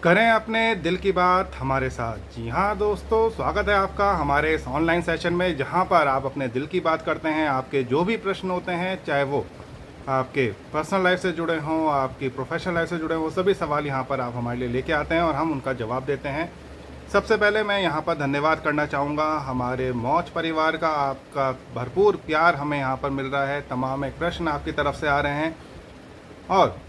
करें अपने दिल की बात हमारे साथ। जी हाँ दोस्तों, स्वागत है आपका हमारे इस ऑनलाइन सेशन में, जहाँ पर आप अपने दिल की बात करते हैं। आपके जो भी प्रश्न होते हैं, चाहे वो आपके पर्सनल लाइफ से जुड़े हों, आपकी प्रोफेशनल लाइफ से जुड़े हों, सभी सवाल यहाँ पर आप हमारे लिए लेके आते हैं और हम उनका जवाब देते हैं। सबसे पहले मैं यहाँ पर धन्यवाद करना चाहूँगा हमारे मौज परिवार का। आपका भरपूर प्यार हमें यहाँ पर मिल रहा है। तमाम एक प्रश्न आपकी तरफ से आ रहे हैं और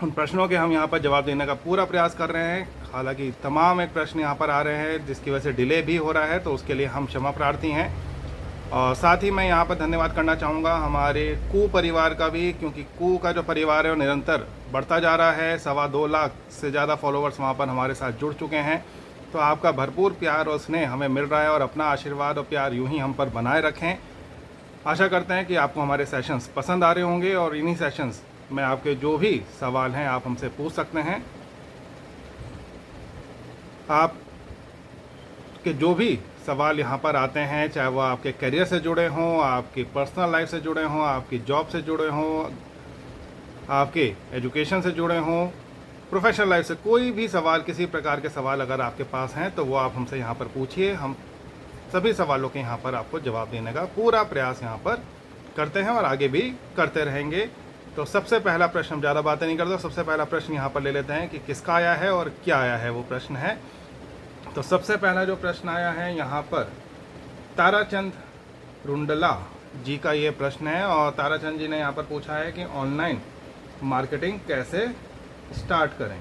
उन प्रश्नों के हम यहाँ पर जवाब देने का पूरा प्रयास कर रहे हैं। हालांकि तमाम एक प्रश्न यहाँ पर आ रहे हैं जिसकी वजह से डिले भी हो रहा है, तो उसके लिए हम क्षमा प्रार्थी हैं। और साथ ही मैं यहाँ पर धन्यवाद करना चाहूँगा हमारे कू परिवार का भी, क्योंकि कू का जो परिवार है वो निरंतर बढ़ता जा रहा है। 2.25 लाख से ज़्यादा फॉलोवर्स वहाँ पर हमारे साथ जुड़ चुके हैं। तो आपका भरपूर प्यार और स्नेह हमें मिल रहा है और अपना आशीर्वाद और प्यार यूँ ही हम पर बनाए रखें। आशा करते हैं कि आपको हमारे सेशंस पसंद आ रहे होंगे और इन्हीं सेशंस में आपके जो भी सवाल हैं आप हमसे पूछ सकते हैं। आपके जो भी सवाल यहाँ पर आते हैं, चाहे वो आपके करियर से जुड़े हों, आपकी पर्सनल लाइफ से जुड़े हों, आपकी जॉब से जुड़े हों, आपके एजुकेशन से जुड़े हों, प्रोफेशनल लाइफ से कोई भी सवाल, किसी प्रकार के सवाल अगर आपके पास हैं तो वो आप हमसे यहाँ पर पूछिए। हम सभी सवालों के यहाँ पर आपको जवाब देने का पूरा प्रयास यहाँ पर करते हैं और आगे भी करते रहेंगे। तो सबसे पहला प्रश्न, हम ज़्यादा बातें नहीं करते, सबसे पहला प्रश्न यहाँ पर ले लेते हैं कि किसका आया है और क्या आया है वो प्रश्न है। तो सबसे पहला जो प्रश्न आया है यहाँ पर ताराचंद रुंडला जी का ये प्रश्न है और ताराचंद जी ने यहाँ पर पूछा है कि ऑनलाइन मार्केटिंग कैसे स्टार्ट करें।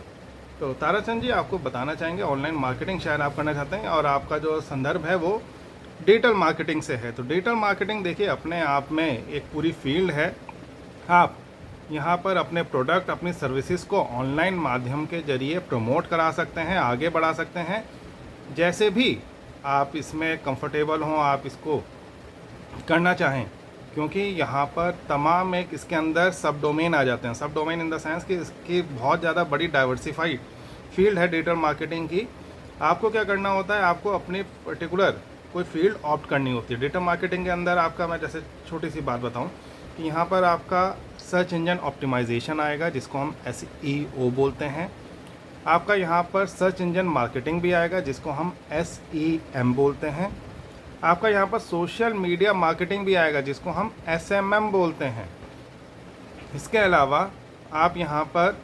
तो ताराचंद जी आपको बताना चाहेंगे ऑनलाइन मार्केटिंग शायद आप करना चाहते हैं और आपका जो संदर्भ है वो डिजिटल मार्केटिंग से है। तो डिजिटल मार्केटिंग देखिए अपने आप में एक पूरी फील्ड है। आप यहाँ पर अपने प्रोडक्ट, अपनी सर्विसेज को ऑनलाइन माध्यम के जरिए प्रमोट करा सकते हैं, आगे बढ़ा सकते हैं। जैसे भी आप इसमें कंफर्टेबल हों, आप इसको करना चाहें, क्योंकि यहाँ पर तमाम एक इसके अंदर सब डोमेन आ जाते हैं। सब डोमेन इन द सेंस कि इसकी बहुत ज़्यादा बड़ी डाइवर्सिफाइड फील्ड है डिजिटल मार्केटिंग की। आपको क्या करना होता है, आपको अपनी पर्टिकुलर कोई फील्ड ऑप्ट करनी होती है। डिजिटल मार्केटिंग के अंदर आपका, मैं जैसे छोटी सी बात बताऊँ कि यहाँ पर आपका सर्च इंजन ऑप्टिमाइजेशन आएगा, जिसको हम SEO बोलते हैं। आपका यहाँ पर सर्च इंजन मार्केटिंग भी आएगा, जिसको हम SEM बोलते हैं। आपका यहाँ पर सोशल मीडिया मार्केटिंग भी आएगा, जिसको हम SMM बोलते हैं। इसके अलावा आप यहाँ पर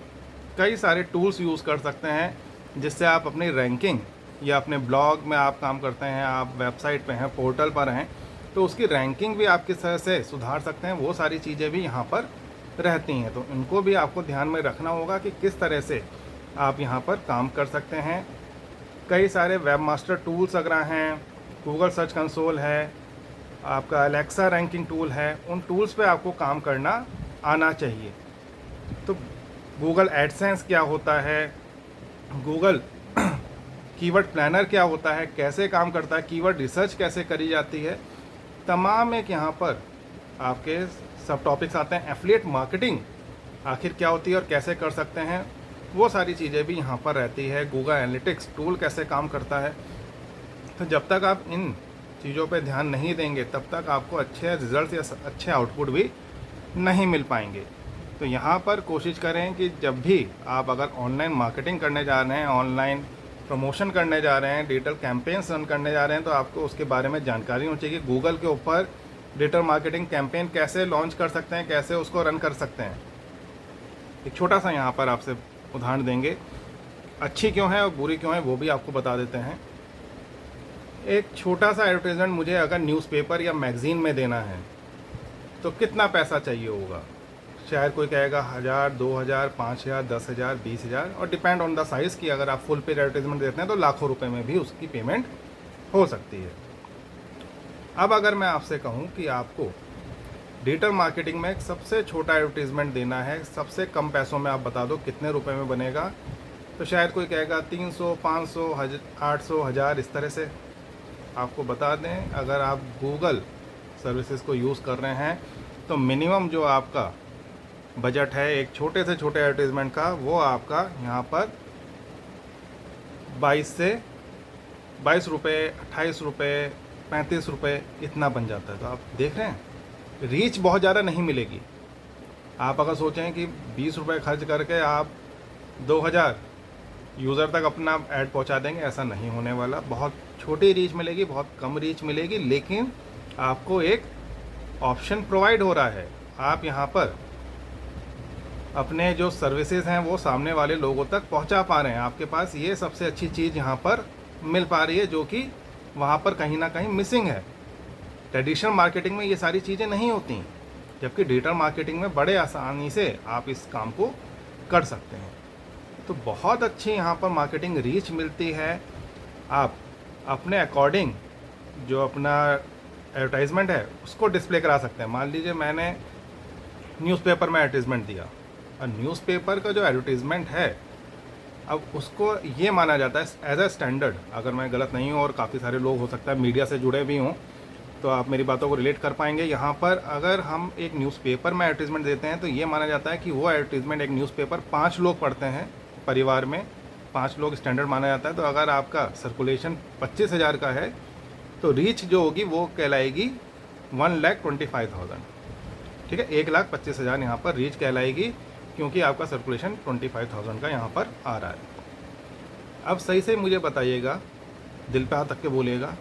कई सारे टूल्स यूज़ कर सकते हैं, जिससे आप अपनी रैंकिंग या अपने ब्लॉग में आप काम करते हैं, आप वेबसाइट पे हैं, पोर्टल पर हैं, तो उसकी रैंकिंग भी आप किस तरह से सुधार सकते हैं, वो सारी चीज़ें भी यहाँ पर रहती हैं। तो इनको भी आपको ध्यान में रखना होगा कि किस तरह से आप यहाँ पर काम कर सकते हैं। कई सारे वेब मास्टर टूल्स अगर हैं, गूगल सर्च कंसोल है, आपका एलेक्सा रैंकिंग टूल है, उन टूल्स पे आपको काम करना आना चाहिए। तो गूगल एडसेंस क्या होता है, गूगल कीवर्ड प्लानर क्या होता है, कैसे काम करता है, कीवर्ड रिसर्च कैसे करी जाती है, तमाम एक यहाँ पर आपके सब टॉपिक्स आते हैं। एफिलिएट मार्केटिंग आखिर क्या होती है और कैसे कर सकते हैं, वो सारी चीज़ें भी यहाँ पर रहती है। गूगल एनालिटिक्स टूल कैसे काम करता है। तो जब तक आप इन चीज़ों पे ध्यान नहीं देंगे, तब तक आपको अच्छे रिजल्ट या अच्छे आउटपुट भी नहीं मिल पाएंगे। तो यहाँ पर कोशिश करें कि जब भी आप अगर ऑनलाइन मार्केटिंग करने जा रहे हैं, ऑनलाइन प्रमोशन करने जा रहे हैं, डिजिटल कैंपेन्स रन करने जा रहे हैं, तो आपको उसके बारे में जानकारी होनी चाहिए। गूगल के ऊपर डिजिटल मार्केटिंग कैंपेन कैसे लॉन्च कर सकते हैं, कैसे उसको रन कर सकते हैं। एक छोटा सा यहाँ पर आपसे उदाहरण देंगे, अच्छी क्यों है और बुरी क्यों है वो भी आपको बता देते हैं। एक छोटा सा एडवर्टाइजमेंट मुझे अगर न्यूज़पेपर या मैगज़ीन में देना है तो कितना पैसा चाहिए होगा। शायद कोई कहेगा 1000, 2000, 5000, 10,000, 20,000 और डिपेंड ऑन द साइज़ की अगर आप फुल पेज एडवर्टाइजमेंट देते हैं तो लाखों रुपए में भी उसकी पेमेंट हो सकती है। अब अगर मैं आपसे कहूं कि आपको डिजिटल मार्केटिंग में एक सबसे छोटा एडवर्टीज़मेंट देना है, सबसे कम पैसों में आप बता दो कितने रुपए में बनेगा, तो शायद कोई कहेगा 300, 500, 800, 1000, इस तरह से आपको बता दें। अगर आप गूगल सर्विसेज को यूज़ कर रहे हैं तो मिनिमम जो आपका बजट है एक छोटे से छोटे एडवर्टीज़मेंट का, वो आपका यहाँ पर 22 रुपये, 28 रुपये, 35 रुपये इतना बन जाता है। तो आप देख रहे हैं रीच बहुत ज़्यादा नहीं मिलेगी। आप अगर सोचें कि 20 रुपये खर्च करके आप 2000 यूज़र तक अपना ऐड पहुंचा देंगे, ऐसा नहीं होने वाला। बहुत छोटी रीच मिलेगी, बहुत कम रीच मिलेगी, लेकिन आपको एक ऑप्शन प्रोवाइड हो रहा है। आप यहाँ पर अपने जो सर्विसेज हैं वो सामने वाले लोगों तक पहुंचा पा रहे हैं। आपके पास ये सबसे अच्छी चीज़ यहाँ पर मिल पा रही है, जो कि वहाँ पर कहीं ना कहीं मिसिंग है। ट्रेडिशनल मार्केटिंग में ये सारी चीज़ें नहीं होती, जबकि डिजिटल मार्केटिंग में बड़े आसानी से आप इस काम को कर सकते हैं। तो बहुत अच्छी यहाँ पर मार्केटिंग रीच मिलती है। आप अपने अकॉर्डिंग जो अपना एडवर्टाइजमेंट है उसको डिस्प्ले करा सकते हैं। मान लीजिए मैंने न्यूज़पेपर में एडवर्टीज़मेंट दिया, और न्यूज़पेपर का जो एडवर्टीज़मेंट है अब उसको ये माना जाता है एज अ स्टैंडर्ड। अगर मैं गलत नहीं हूँ और काफ़ी सारे लोग हो सकता है मीडिया से जुड़े भी हों तो आप मेरी बातों को रिलेट कर पाएंगे। यहाँ पर अगर हम एक न्यूज़पेपर में एडवर्टीज़मेंट देते हैं तो ये माना जाता है कि वो एडवर्टीज़मेंट, एक न्यूज़पेपर 5 लोग पढ़ते हैं परिवार में, 5 लोग स्टैंडर्ड माना जाता है। तो अगर आपका सर्कुलेशन 25,000 का है तो रीच जो होगी वो कहलाएगी 1,25,000। ठीक है, 1,25,000 यहाँ पर रीच कहलाएगी, क्योंकि आपका सर्कुलेशन 25,000 का यहाँ पर आ रहा है। अब सही से मुझे बताइएगा, दिल पे हाथ रख के बोलिएगा,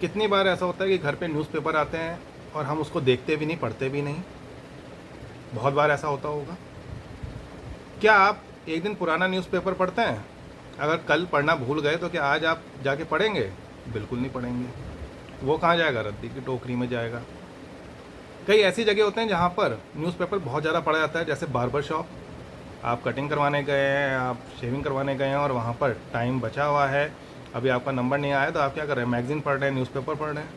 कितनी बार ऐसा होता है कि घर पे न्यूज़पेपर आते हैं और हम उसको देखते भी नहीं, पढ़ते भी नहीं? बहुत बार ऐसा होता होगा। क्या आप एक दिन पुराना न्यूज़पेपर पढ़ते हैं? अगर कल पढ़ना भूल गए तो क्या आज आप जाके पढ़ेंगे? बिल्कुल नहीं पढ़ेंगे। वो कहाँ जाएगा? रद्दी की टोकरी में जाएगा। कई ऐसी जगह होते हैं जहाँ पर न्यूज़पेपर बहुत ज़्यादा पढ़ा जाता है, जैसे बार्बर शॉप। आप कटिंग करवाने गए हैं, आप शेविंग करवाने गए हैं और वहाँ पर टाइम बचा हुआ है, अभी आपका नंबर नहीं आया, तो आप क्या कर रहे हैं? मैगज़ीन पढ़ रहे हैं, न्यूज़पेपर पढ़ रहे हैं।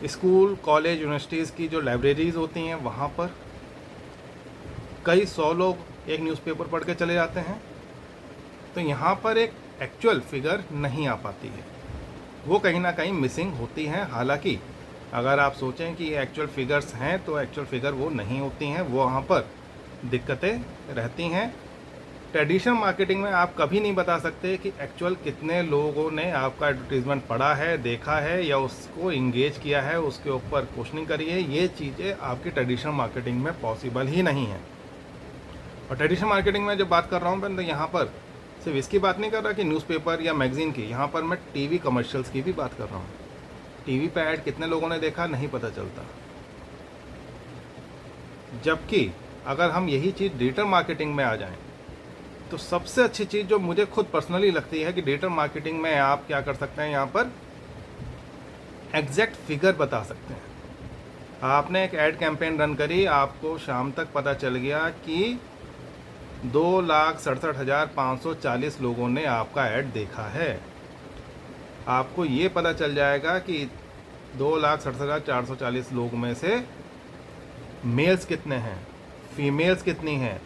स्कूल, कॉलेज, यूनिवर्सिटीज़ की जो लाइब्रेरीज़ होती हैं वहाँ पर कई 100 लोग एक न्यूज़पेपर पढ़ के चले जाते हैं। तो यहाँ पर एक एक्चुअल फिगर नहीं आ पाती है, वो कहीं ना कहीं मिसिंग होती हैं। हालांकि अगर आप सोचें कि ये एक्चुअल फिगर्स हैं तो एक्चुअल फिगर वो नहीं होती हैं, वो वहाँ पर दिक्कतें रहती हैं। ट्रेडिशनल मार्केटिंग में आप कभी नहीं बता सकते कि एक्चुअल कितने लोगों ने आपका एडवर्टीज़मेंट पढ़ा है, देखा है या उसको इंगेज किया है, उसके ऊपर क्वेश्चनिंग करी है। ये चीज़ें आपकी ट्रेडिशनल मार्केटिंग में पॉसिबल ही नहीं है। और ट्रेडिशनल मार्केटिंग में जब बात कर रहा हूँ मैं, तो यहाँ पर सिर्फ इसकी बात नहीं कर रहा कि न्यूज़पेपर या मैगज़ीन की, यहाँ पर मैं टीवी कमर्शियल्स की भी बात कर रहा हूँ। टीवी पे ऐड कितने लोगों ने देखा नहीं पता चलता, जबकि अगर हम यही चीज़ डिजिटल मार्केटिंग में आ जाएं तो सबसे अच्छी चीज़ जो मुझे खुद पर्सनली लगती है कि डिजिटल मार्केटिंग में आप क्या कर सकते हैं, यहाँ पर एग्जैक्ट फिगर बता सकते हैं। आपने एक ऐड कैंपेन रन करी, आपको शाम तक पता चल गया कि 2,67,540 लोगों ने आपका ऐड देखा है। आपको ये पता चल जाएगा कि 2,67,440 लोग में से मेल्स कितने हैं, फीमेल्स कितनी हैं,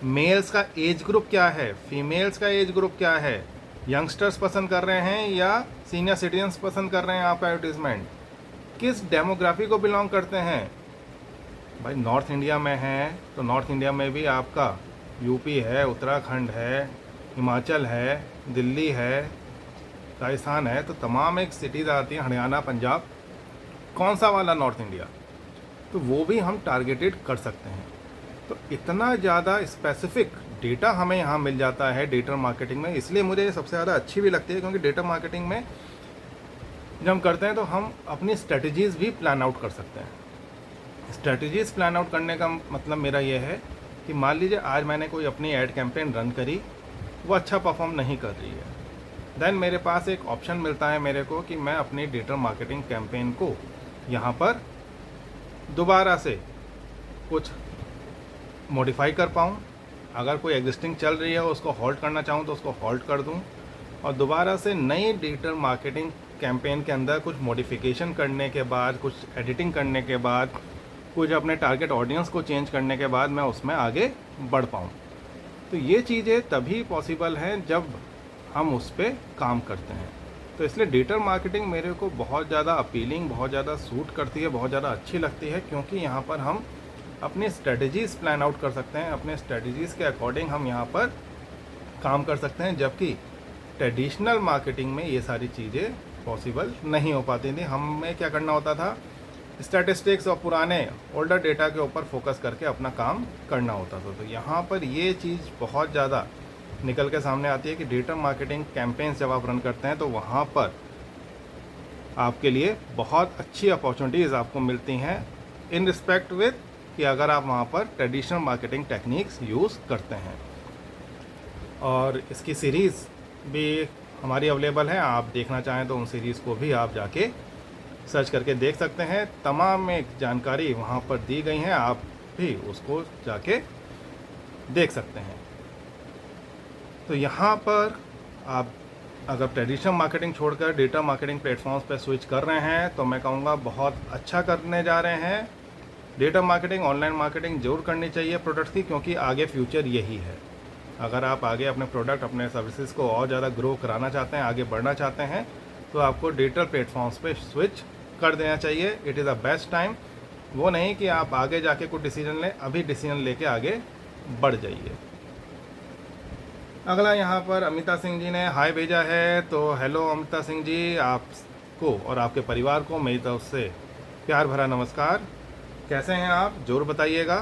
मेल्स का एज ग्रुप क्या है, फीमेल्स का एज ग्रुप क्या है, यंगस्टर्स पसंद कर रहे हैं या सीनियर सिटीजन्स पसंद कर रहे हैं आपका एडवर्टीज़मेंट, किस डेमोग्राफी को बिलोंग करते हैं। भाई नॉर्थ इंडिया में है तो नॉर्थ इंडिया में भी आपका यूपी है, उत्तराखंड है, हिमाचल है, दिल्ली है, राजस्थान है, तो तमाम एक सिटीज़ आती हैं, हरियाणा, पंजाब, कौन सा वाला नॉर्थ इंडिया, तो वो भी हम टारगेटेड कर सकते हैं। तो इतना ज़्यादा स्पेसिफिक डेटा हमें यहाँ मिल जाता है डिजिटल मार्केटिंग में, इसलिए मुझे सबसे ज़्यादा अच्छी भी लगती है, क्योंकि डिजिटल मार्केटिंग में जब हम करते हैं तो हम अपनी स्ट्रेटजीज़ भी प्लान आउट कर सकते हैं। स्ट्रेटजीज़ प्लान आउट करने का मतलब मेरा ये है कि मान लीजिए आज मैंने कोई अपनी ऐड कैंपेन रन करी, वो अच्छा परफॉर्म नहीं कर रही है, देन मेरे पास एक ऑप्शन मिलता है मेरे को कि मैं अपनी डिजिटल मार्केटिंग कैंपेन को यहाँ पर दोबारा से कुछ मॉडिफाई कर पाऊँ। अगर कोई एग्जिस्टिंग चल रही है उसको हॉल्ट करना चाहूँ तो उसको हॉल्ट कर दूँ, और दोबारा से नई डिजिटल मार्केटिंग कैंपेन के अंदर कुछ मॉडिफिकेशन करने के बाद, कुछ एडिटिंग करने के बाद, कुछ अपने टारगेट ऑडियंस को चेंज करने के बाद मैं उसमें आगे बढ़ पाऊँ। तो ये चीज़ें तभी पॉसिबल हैं जब हम उस पर काम करते हैं। तो इसलिए डिजिटल मार्केटिंग मेरे को बहुत ज़्यादा अपीलिंग, बहुत ज़्यादा सूट करती है, बहुत ज़्यादा अच्छी लगती है, क्योंकि यहाँ पर हम अपनी स्ट्रेटजीज़ प्लान आउट कर सकते हैं, अपने स्ट्रेटजीज़ के अकॉर्डिंग हम यहाँ पर काम कर सकते हैं, जबकि ट्रेडिशनल मार्केटिंग में ये सारी चीज़ें पॉसिबल नहीं हो पाती थी। हमें क्या करना होता था, स्टैटिस्टिक्स और पुराने ओल्डर डेटा के ऊपर फोकस करके अपना काम करना होता था। तो यहाँ पर ये चीज़ बहुत ज़्यादा निकल के सामने आती है कि डिजिटल मार्केटिंग कैंपेन्स जब आप रन करते हैं तो वहाँ पर आपके लिए बहुत अच्छी अपॉर्चुनिटीज़ आपको मिलती हैं इन रिस्पेक्ट विद कि अगर आप वहाँ पर ट्रेडिशनल मार्केटिंग टेक्निक्स यूज़ करते हैं। और इसकी सीरीज़ भी हमारी अवेलेबल है, आप देखना चाहें तो उन सीरीज़ को भी आप जाके सर्च करके देख सकते हैं। तमाम एक जानकारी वहाँ पर दी गई हैं, आप भी उसको जाके देख सकते हैं। तो यहाँ पर आप अगर ट्रेडिशनल मार्केटिंग छोड़कर डिजिटल मार्केटिंग प्लेटफॉर्म्स पर स्विच कर रहे हैं तो मैं कहूँगा बहुत अच्छा करने जा रहे हैं। डिजिटल मार्केटिंग, ऑनलाइन मार्केटिंग जरूर करनी चाहिए प्रोडक्ट्स की, क्योंकि आगे फ्यूचर यही है। अगर आप आगे अपने प्रोडक्ट, अपने सर्विसेज को और ज़्यादा ग्रो कराना चाहते हैं, आगे बढ़ना चाहते हैं, तो आपको डिजिटल प्लेटफॉर्म्स पे स्विच कर देना चाहिए। It is the best time. वो नहीं कि आप आगे जाके कुछ डिसीजन लें, अभी डिसीजन लेके आगे बढ़ जाइए। अगला यहाँ पर अमिता सिंह जी ने हाय भेजा है। तो हेलो अमिता सिंह जी, आपको और आपके परिवार को मेरी तरफ से प्यार भरा नमस्कार। कैसे हैं आप, ज़रूर बताइएगा।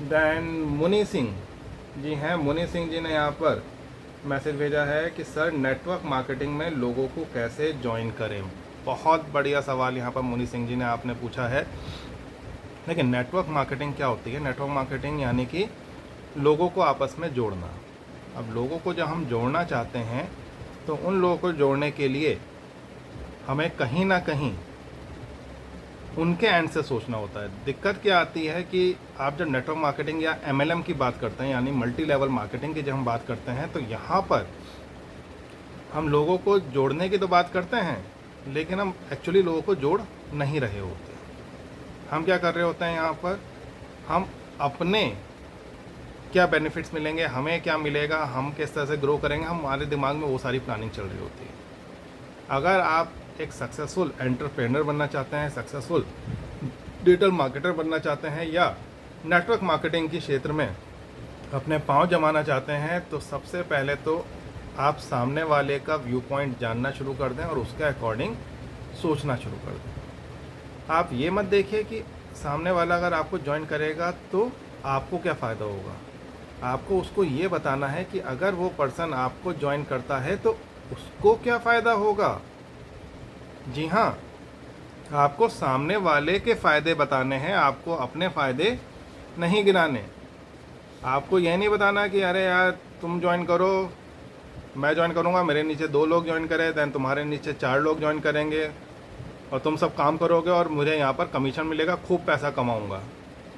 दैन मुनि सिंह जी हैं, मुनि सिंह जी ने यहाँ पर मैसेज भेजा है कि सर नेटवर्क मार्केटिंग में लोगों को कैसे ज्वाइन करें। बहुत बढ़िया सवाल यहाँ पर मुनि सिंह जी ने आपने पूछा है। लेकिन नेटवर्क मार्केटिंग क्या होती है? नेटवर्क मार्केटिंग यानी कि लोगों को आपस में जोड़ना। अब लोगों को जब हम जोड़ना चाहते हैं तो उन लोगों को जोड़ने के लिए हमें कहीं ना कहीं उनके एंड से सोचना होता है। दिक्कत क्या आती है कि आप जब नेटवर्क मार्केटिंग या MLM की बात करते हैं, यानी मल्टी लेवल मार्केटिंग की जब हम बात करते हैं, तो यहाँ पर हम लोगों को जोड़ने की तो बात करते हैं, लेकिन हम एक्चुअली लोगों को जोड़ नहीं रहे होते। हम क्या कर रहे होते हैं यहाँ पर, हम अपने क्या बेनिफिट्स मिलेंगे, हमें क्या मिलेगा, हम किस तरह से ग्रो करेंगे, हमारे दिमाग में वो सारी प्लानिंग चल रही होती है। अगर आप एक सक्सेसफुल एंटरप्रेन्योर बनना चाहते हैं, सक्सेसफुल डिजिटल मार्केटर बनना चाहते हैं, या नेटवर्क मार्केटिंग के क्षेत्र में अपने पांव जमाना चाहते हैं, तो सबसे पहले तो आप सामने वाले का व्यू पॉइंट जानना शुरू कर दें और उसके अकॉर्डिंग सोचना शुरू कर दें। आप ये मत देखिए कि सामने वाला अगर आपको ज्वाइन करेगा तो आपको क्या फ़ायदा होगा। आपको उसको ये बताना है कि अगर वो पर्सन आपको ज्वाइन करता है तो उसको क्या फ़ायदा होगा। जी हाँ, आपको सामने वाले के फ़ायदे बताने हैं, आपको अपने फ़ायदे नहीं गिनाने। आपको यह नहीं बताना कि अरे यार तुम ज्वाइन करो, मैं ज्वाइन करूँगा, मेरे नीचे 2 लोग ज्वाइन करें, दैन तुम्हारे नीचे 4 लोग ज्वाइन करेंगे और तुम सब काम करोगे और मुझे यहाँ पर कमीशन मिलेगा, खूब पैसा कमाऊँगा।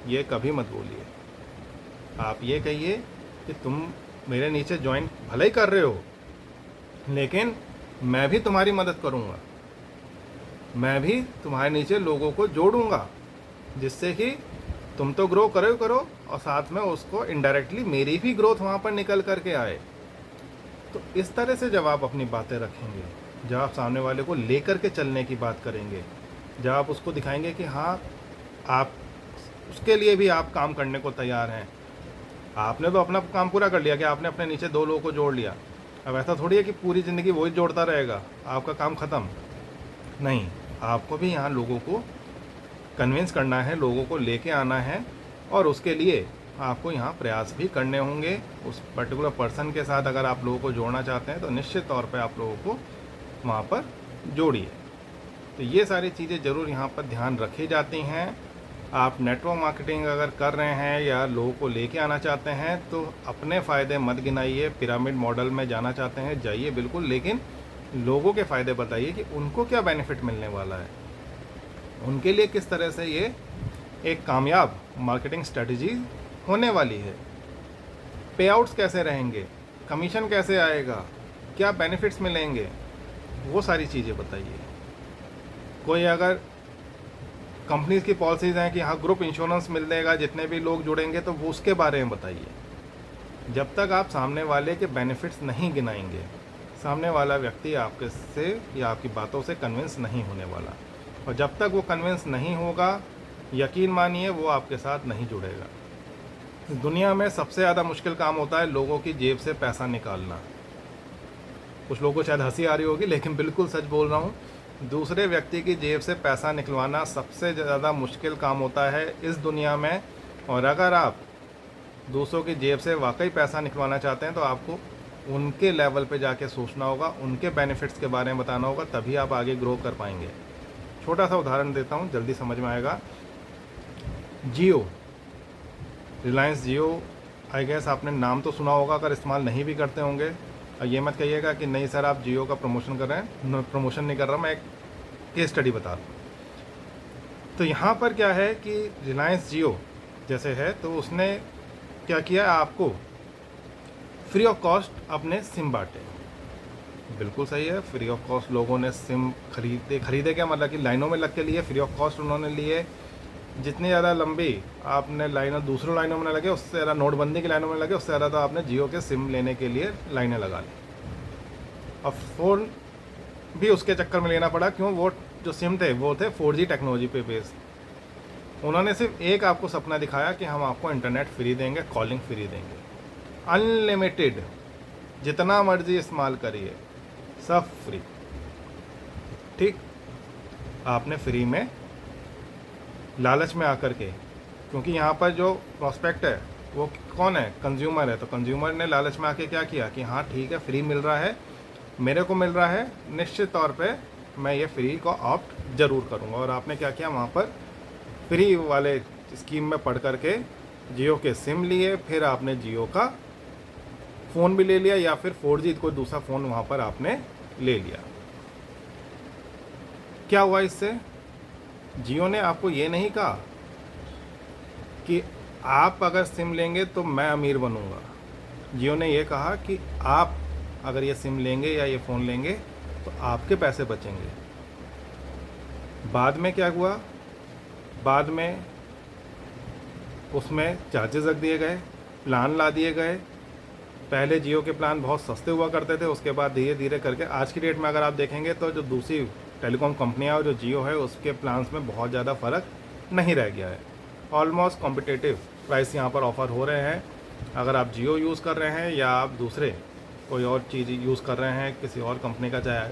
ये कभी मत बोलिए। आप ये कहिए कि तुम मेरे नीचे ज्वाइन भले ही कर रहे हो, लेकिन मैं भी तुम्हारी मदद करूँगा, मैं भी तुम्हारे नीचे लोगों को जोड़ूंगा, जिससे कि तुम तो ग्रो करो और साथ में उसको इनडायरेक्टली मेरी भी ग्रोथ वहाँ पर निकल करके आए। तो इस तरह से जब आप अपनी बातें रखेंगे, जब आप सामने वाले को लेकर के चलने की बात करेंगे, जब आप उसको दिखाएंगे कि हाँ आप उसके लिए भी आप काम करने को तैयार हैं। आपने तो अपना काम पूरा कर लिया कि आपने अपने नीचे 2 लोगों को जोड़ लिया। अब ऐसा थोड़ी है कि पूरी ज़िंदगी वही जोड़ता रहेगा, आपका काम ख़त्म नहीं। आपको भी यहाँ लोगों को कन्विंस करना है, लोगों को लेके आना है, और उसके लिए आपको यहाँ प्रयास भी करने होंगे। उस पर्टिकुलर पर्सन के साथ अगर आप लोगों को जोड़ना चाहते हैं तो निश्चित तौर पे आप लोगों को वहाँ पर जोड़िए। तो ये सारी चीज़ें ज़रूर यहाँ पर ध्यान रखी जाती हैं। आप नेटवर्क मार्केटिंग अगर कर रहे हैं या लोगों को लेके आना चाहते हैं तो अपने फ़ायदे मत गिनाइए। पिरामिड मॉडल में जाना चाहते हैं जाइए बिल्कुल, लेकिन लोगों के फ़ायदे बताइए कि उनको क्या बेनिफिट मिलने वाला है, उनके लिए किस तरह से ये एक कामयाब मार्केटिंग स्ट्रेटजी होने वाली है। पे आउट्स कैसे रहेंगे, कमीशन कैसे आएगा, क्या बेनिफिट्स मिलेंगे, वो सारी चीज़ें बताइए। कोई अगर कंपनीज की पॉलिसीज़ हैं कि हाँ ग्रुप इंश्योरेंस मिल देगा जितने भी लोग जुड़ेंगे, तो वो उसके बारे में बताइए। जब तक आप सामने वाले के बेनिफिट्स नहीं गिनाएंगे, सामने वाला व्यक्ति आपके से या आपकी बातों से कन्विंस नहीं होने वाला, और जब तक वो कन्विंस नहीं होगा, यकीन मानिए वो आपके साथ नहीं जुड़ेगा। दुनिया में सबसे ज़्यादा मुश्किल काम होता है लोगों की जेब से पैसा निकालना। कुछ लोगों को शायद हंसी आ रही होगी, लेकिन बिल्कुल सच बोल रहा हूँ। दूसरे व्यक्ति की जेब से पैसा निकलवाना सबसे ज़्यादा मुश्किल काम होता है इस दुनिया में। और अगर आप दूसरों की जेब से वाकई पैसा निकलवाना चाहते हैं तो आपको उनके लेवल पे जाके सोचना होगा, उनके बेनिफिट्स के बारे में बताना होगा, तभी आप आगे ग्रो कर पाएंगे। छोटा सा उदाहरण देता हूँ, जल्दी समझ में आएगा। जियो, रिलायंस जियो, आई गेस आपने नाम तो सुना होगा, अगर इस्तेमाल नहीं भी करते होंगे। और ये मत कहिएगा कि नहीं सर आप जियो का प्रमोशन कर रहे हैं, प्रमोशन नहीं कर रहा, मैं एक केस स्टडी बता रहा हूँ। तो यहाँ पर क्या है कि रिलायंस जियो जैसे है, तो उसने क्या किया, आपको फ्री ऑफ कॉस्ट अपने सिम बांटे। बिल्कुल सही है, फ्री ऑफ कॉस्ट लोगों ने सिम खरीदे क्या मतलब कि लाइनों में लग के लिए, फ्री ऑफ कॉस्ट उन्होंने लिए। जितनी ज़्यादा लंबी आपने लाइनों दूसरों लाइनों में लगे, उससे ज़्यादा नोटबंदी की लाइनों में लगे, उससे ज़्यादा तो आपने जियो के सिम लेने के लिए लाइनें लगा ली। और फ़ोन भी उसके चक्कर में लेना पड़ा, क्यों, वो जो सिम थे वो थे 4G टेक्नोलॉजी पे बेस्ड। उन्होंने सिर्फ एक आपको सपना दिखाया कि हम आपको इंटरनेट फ्री देंगे, कॉलिंग फ्री देंगे, अनलिमिटेड, जितना मर्जी इस्तेमाल करिए, सब फ्री। ठीक, आपने फ्री में लालच में आकर के, क्योंकि यहाँ पर जो प्रॉस्पेक्ट है वो कौन है, कंज्यूमर है, तो कंज्यूमर ने लालच में आके क्या किया कि हाँ ठीक है फ्री मिल रहा है, मेरे को मिल रहा है, निश्चित तौर पे मैं ये फ्री को ऑप्ट ज़रूर करूँगा। और आपने क्या किया, वहाँ पर फ्री वाले स्कीम में पढ़ करके जियो के सिम लिए, फिर आपने जियो का फ़ोन भी ले लिया, या फिर 4G कोई दूसरा फ़ोन वहाँ पर आपने ले लिया। क्या हुआ इससे, जियो ने आपको ये नहीं कहा कि आप अगर सिम लेंगे तो मैं अमीर बनूंगा। जियो ने ये कहा कि आप अगर ये सिम लेंगे या ये फ़ोन लेंगे तो आपके पैसे बचेंगे। बाद में क्या हुआ, बाद में उसमें चार्जेस रख दिए गए, प्लान ला दिए गए। पहले जियो के प्लान बहुत सस्ते हुआ करते थे, उसके बाद धीरे धीरे करके आज की डेट में अगर आप देखेंगे तो जो दूसरी टेलीकॉम कंपनियां और जो जियो है उसके प्लान्स में बहुत ज़्यादा फ़र्क नहीं रह गया है। ऑलमोस्ट कॉम्पिटिटिव प्राइस यहाँ पर ऑफ़र हो रहे हैं। अगर आप जियो यूज़ कर रहे हैं या आप दूसरे कोई और चीज़ यूज़ कर रहे हैं किसी और कंपनी का, चाहे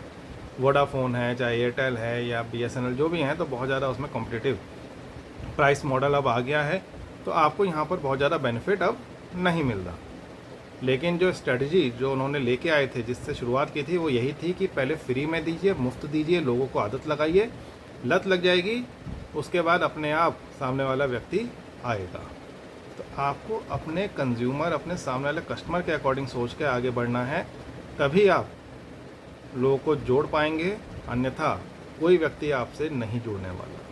वोडाफोन है, चाहे एयरटेल है या BSNL जो भी हैं, तो बहुत ज़्यादा उसमें कॉम्पिटिटिव प्राइस मॉडल अब आ गया है, तो आपको यहाँ पर बहुत ज़्यादा बेनिफिट अब नहीं मिल रहा। लेकिन जो स्ट्रेटजी जो उन्होंने लेके आए थे, जिससे शुरुआत की थी, वो यही थी कि पहले फ्री में दीजिए, मुफ्त दीजिए, लोगों को आदत लगाइए, लत लग जाएगी, उसके बाद अपने आप सामने वाला व्यक्ति आएगा। तो आपको अपने कंज्यूमर, अपने सामने वाले कस्टमर के अकॉर्डिंग सोच के आगे बढ़ना है, तभी आप लोगों को जोड़ पाएंगे, अन्यथा कोई व्यक्ति आपसे नहीं जुड़ने वाला।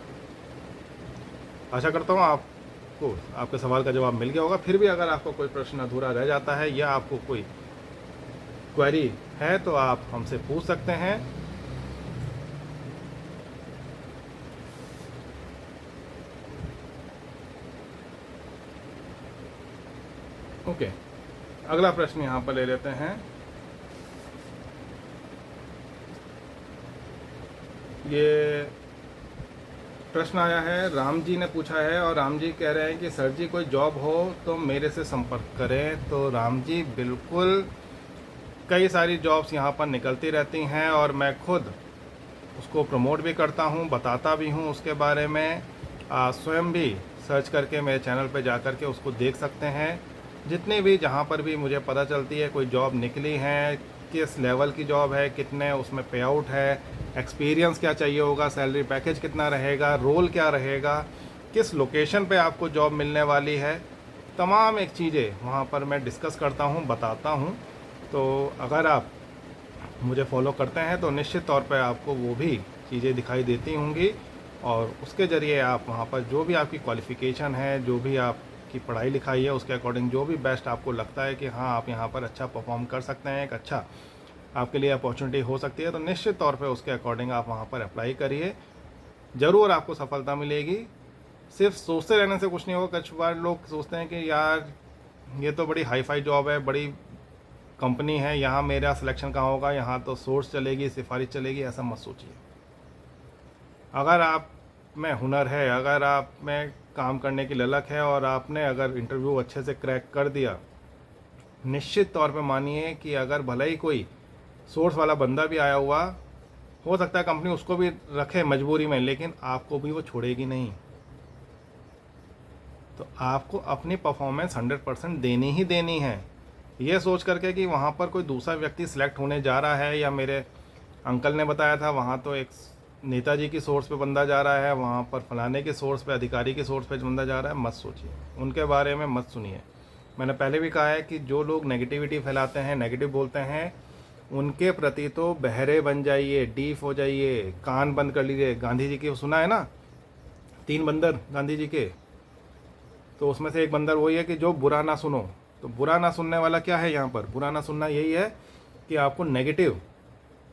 आशा करता हूँ आपको आपके सवाल का जवाब मिल गया होगा। फिर भी अगर आपको कोई प्रश्न अधूरा रह जाता है या आपको कोई क्वेरी है तो आप हमसे पूछ सकते हैं। ओके, अगला प्रश्न यहाँ पर ले लेते हैं। ये प्रश्न आया है, राम जी ने पूछा है, और राम जी कह रहे हैं कि सर जी कोई जॉब हो तो मेरे से संपर्क करें। तो राम जी बिल्कुल, कई सारी जॉब्स यहाँ पर निकलती रहती हैं और मैं खुद उसको प्रमोट भी करता हूँ, बताता भी हूँ उसके बारे में। स्वयं भी सर्च करके मेरे चैनल पे जा कर के उसको देख सकते हैं। जितने भी जहाँ पर भी मुझे पता चलती है कोई जॉब निकली है, किस लेवल की जॉब है, कितने उसमें पे आउट है, एक्सपीरियंस क्या चाहिए होगा, सैलरी पैकेज कितना रहेगा, रोल क्या रहेगा, किस लोकेशन पे आपको जॉब मिलने वाली है, तमाम एक चीज़ें वहाँ पर मैं डिस्कस करता हूँ, बताता हूँ। तो अगर आप मुझे फॉलो करते हैं तो निश्चित तौर पे आपको वो भी चीज़ें दिखाई देती होंगी, और उसके ज़रिए आप वहाँ पर जो भी आपकी क्वालिफ़िकेशन है, जो भी आपकी पढ़ाई लिखाई है, उसके अकॉर्डिंग जो भी बेस्ट आपको लगता है कि हाँ आप यहाँ पर अच्छा परफॉर्म कर सकते हैं, एक अच्छा आपके लिए अपॉर्चुनिटी हो सकती है, तो निश्चित तौर पे उसके अकॉर्डिंग आप वहाँ पर अप्लाई करिए, ज़रूर आपको सफलता मिलेगी। सिर्फ सोचते रहने से कुछ नहीं होगा। कुछ बार लोग सोचते हैं कि यार ये तो बड़ी हाई फाई जॉब है, बड़ी कंपनी है, यहाँ मेरा सिलेक्शन कहाँ होगा, यहाँ तो सोर्स चलेगी, सिफारिश चलेगी, ऐसा मत सोचिए। अगर आप में हुनर है, अगर आप में काम करने की ललक है और आपने अगर इंटरव्यू अच्छे से क्रैक कर दिया, निश्चित तौर पे मानिए कि अगर भले ही कोई सोर्स वाला बंदा भी आया हुआ, हो सकता है कंपनी उसको भी रखे मजबूरी में, लेकिन आपको भी वो छोड़ेगी नहीं। तो आपको अपनी परफॉर्मेंस 100% देनी ही देनी है। ये सोच करके कि वहाँ पर कोई दूसरा व्यक्ति सिलेक्ट होने जा रहा है, या मेरे अंकल ने बताया था वहाँ तो एक नेताजी की सोर्स पे बंदा जा रहा है, वहाँ पर फलाने के सोर्स पे, अधिकारी की सोर्स पे बंदा जा रहा है, मत सोचिए, उनके बारे में मत सुनिए। मैंने पहले भी कहा है कि जो लोग नेगेटिविटी फैलाते हैं, नेगेटिव बोलते हैं, उनके प्रति तो बहरे बन जाइए, डीफ हो जाइए, कान बंद कर लीजिए। गांधी जी की सुना है ना, 3 बंदर गांधी जी के, तो उसमें से एक बंदर वही है कि जो बुरा ना सुनो। तो बुरा ना सुनने वाला क्या है यहाँ पर? बुरा ना सुनना यही है कि आपको नेगेटिव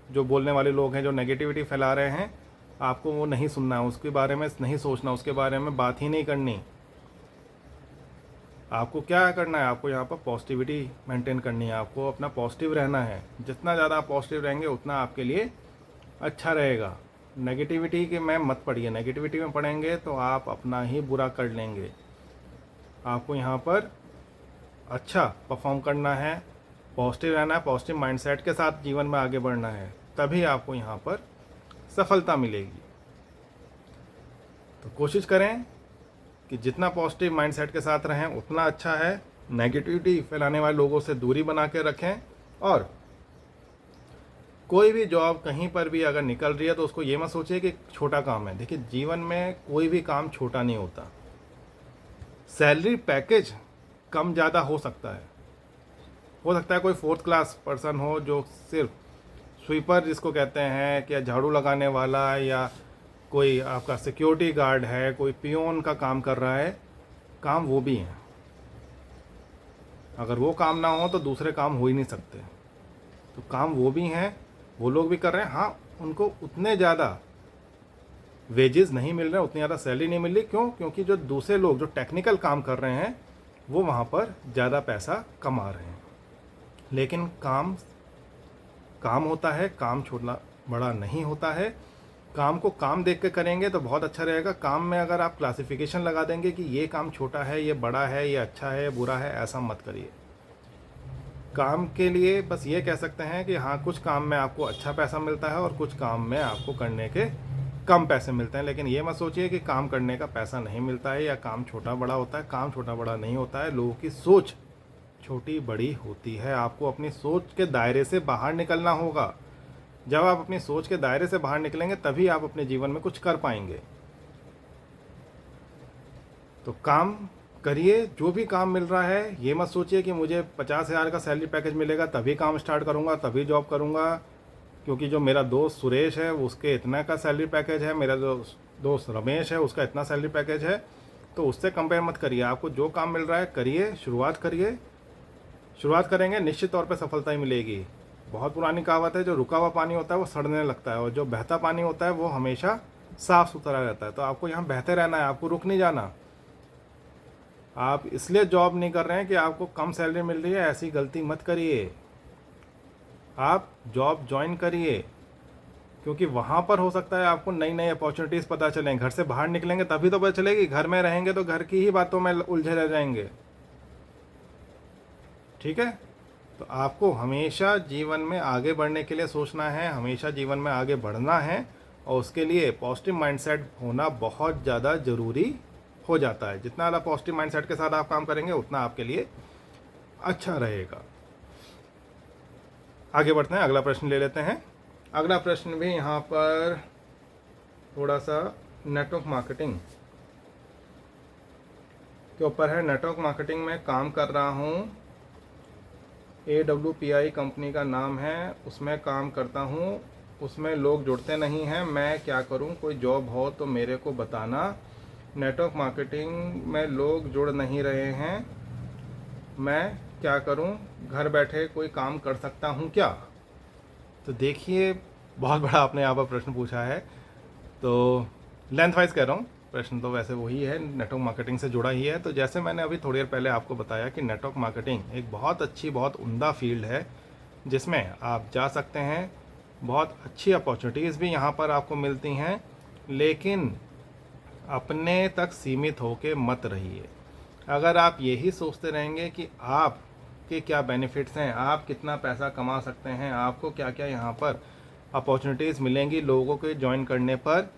जो बोलने वाले लोग हैं, जो नेगेटिविटी फैला रहे हैं, आपको वो नहीं सुनना है, उसके बारे में नहीं सोचना, उसके बारे में बात ही नहीं करनी। आपको क्या करना है? आपको यहाँ पर पॉजिटिविटी मेंटेन करनी है, आपको अपना पॉजिटिव रहना है। जितना ज़्यादा आप पॉजिटिव रहेंगे उतना आपके लिए अच्छा रहेगा। नेगेटिविटी के में मत पढ़िए, नेगेटिविटी में पढ़ेंगे तो आप अपना ही बुरा कर लेंगे। आपको यहाँ पर अच्छा परफॉर्म करना है, पॉजिटिव रहना है, पॉजिटिव माइंडसेट के साथ जीवन में आगे बढ़ना है, तभी आपको यहाँ पर सफलता मिलेगी। तो कोशिश करें कि जितना पॉजिटिव माइंडसेट के साथ रहें उतना अच्छा है। नेगेटिविटी फैलाने वाले लोगों से दूरी बना के रखें, और कोई भी जॉब कहीं पर भी अगर निकल रही है तो उसको ये मत सोचिए कि छोटा काम है। देखिए, जीवन में कोई भी काम छोटा नहीं होता। सैलरी पैकेज कम ज़्यादा हो सकता है कोई 4th क्लास पर्सन हो जो सिर्फ स्वीपर जिसको कहते हैं, कि झाड़ू लगाने वाला, या कोई आपका सिक्योरिटी गार्ड है, कोई पियोन का काम कर रहा है, काम वो भी हैं। अगर वो काम ना हो तो दूसरे काम हो ही नहीं सकते। तो काम वो भी हैं, वो लोग भी कर रहे हैं। हाँ, उनको उतने ज़्यादा वेजेस नहीं मिल रहे, उतनी ज़्यादा सैलरी नहीं मिल रही। क्यों? क्योंकि जो दूसरे लोग जो टेक्निकल काम कर रहे हैं वो वहाँ पर ज़्यादा पैसा कमा रहे हैं। लेकिन काम होता है, काम छोटा बड़ा नहीं होता है। काम को काम देख के करेंगे तो बहुत अच्छा रहेगा। काम में अगर आप क्लासिफिकेशन लगा देंगे कि ये काम छोटा है, ये बड़ा है, ये अच्छा है, बुरा है, ऐसा मत करिए। काम के लिए बस ये कह सकते हैं कि हाँ, कुछ काम में आपको अच्छा पैसा मिलता है और कुछ काम में आपको करने के कम पैसे मिलते हैं। लेकिन ये मत सोचिए कि काम करने का पैसा नहीं मिलता है या काम छोटा बड़ा होता है। काम छोटा बड़ा नहीं होता है, लोगों की सोच छोटी बड़ी होती है। आपको अपनी सोच के दायरे से बाहर निकलना होगा। जब आप अपनी सोच के दायरे से बाहर निकलेंगे तभी आप अपने जीवन में कुछ कर पाएंगे। तो काम करिए, जो भी काम मिल रहा है ये मत सोचिए कि मुझे 50,000 का सैलरी पैकेज मिलेगा तभी काम स्टार्ट करूंगा, तभी जॉब करूंगा, क्योंकि जो मेरा दोस्त सुरेश है उसके इतना का सैलरी पैकेज है, मेरा जो दोस्त रमेश है उसका इतना सैलरी पैकेज है। तो उससे कंपेयर मत करिए। आपको जो काम मिल रहा है करिए, शुरुआत करिए। शुरुआत करेंगे निश्चित तौर पे सफलता ही मिलेगी। बहुत पुरानी कहावत है, जो रुका हुआ पानी होता है वो सड़ने लगता है, और जो बहता पानी होता है वो हमेशा साफ़ सुथरा रहता है। तो आपको यहाँ बहते रहना है, आपको रुक नहीं जाना। आप इसलिए जॉब नहीं कर रहे हैं कि आपको कम सैलरी मिल रही है, ऐसी गलती मत करिए। आप जॉब ज्वाइन करिए, क्योंकि वहाँ पर हो सकता है आपको नई नई अपॉर्चुनिटीज़ पता चलें। घर से बाहर निकलेंगे तभी तो पता चलेगी। घर में रहेंगे तो घर की ही बातों में उलझे रह जाएंगे। ठीक है? तो आपको हमेशा जीवन में आगे बढ़ने के लिए सोचना है, हमेशा जीवन में आगे बढ़ना है, और उसके लिए पॉजिटिव माइंडसेट होना बहुत ज़्यादा ज़रूरी हो जाता है। जितना ज़्यादा पॉजिटिव माइंडसेट के साथ आप काम करेंगे उतना आपके लिए अच्छा रहेगा। आगे बढ़ते हैं, अगला प्रश्न ले लेते हैं। अगला प्रश्न भी यहाँ पर थोड़ा सा नेटवर्क मार्केटिंग के ऊपर है। नेटवर्क मार्केटिंग में काम कर रहा हूँ, AWPI कंपनी का नाम है, उसमें काम करता हूँ। उसमें लोग जुड़ते नहीं हैं, मैं क्या करूँ? कोई जॉब हो तो मेरे को बताना। नेटवर्क मार्केटिंग में लोग जुड़ नहीं रहे हैं, मैं क्या करूं? घर बैठे कोई काम कर सकता हूं क्या? तो देखिए, बहुत बड़ा आपने यहाँ पर प्रश्न पूछा है। तो लेंथ वाइज कह रहा हूँ, प्रश्न तो वैसे वही है, नेटवर्क मार्केटिंग से जुड़ा ही है। तो जैसे मैंने अभी थोड़ी देर पहले आपको बताया कि नेटवर्क मार्केटिंग एक बहुत अच्छी, बहुत उम्दा फील्ड है जिसमें आप जा सकते हैं। बहुत अच्छी अपॉर्चुनिटीज़ भी यहाँ पर आपको मिलती हैं, लेकिन अपने तक सीमित होके मत रहिए। अगर आप यही सोचते रहेंगे कि आपके क्या बेनिफिट्स हैं, आप कितना पैसा कमा सकते हैं, आपको क्या क्या यहाँ पर अपॉर्चुनिटीज़ मिलेंगी लोगों के ज्वाइन करने पर,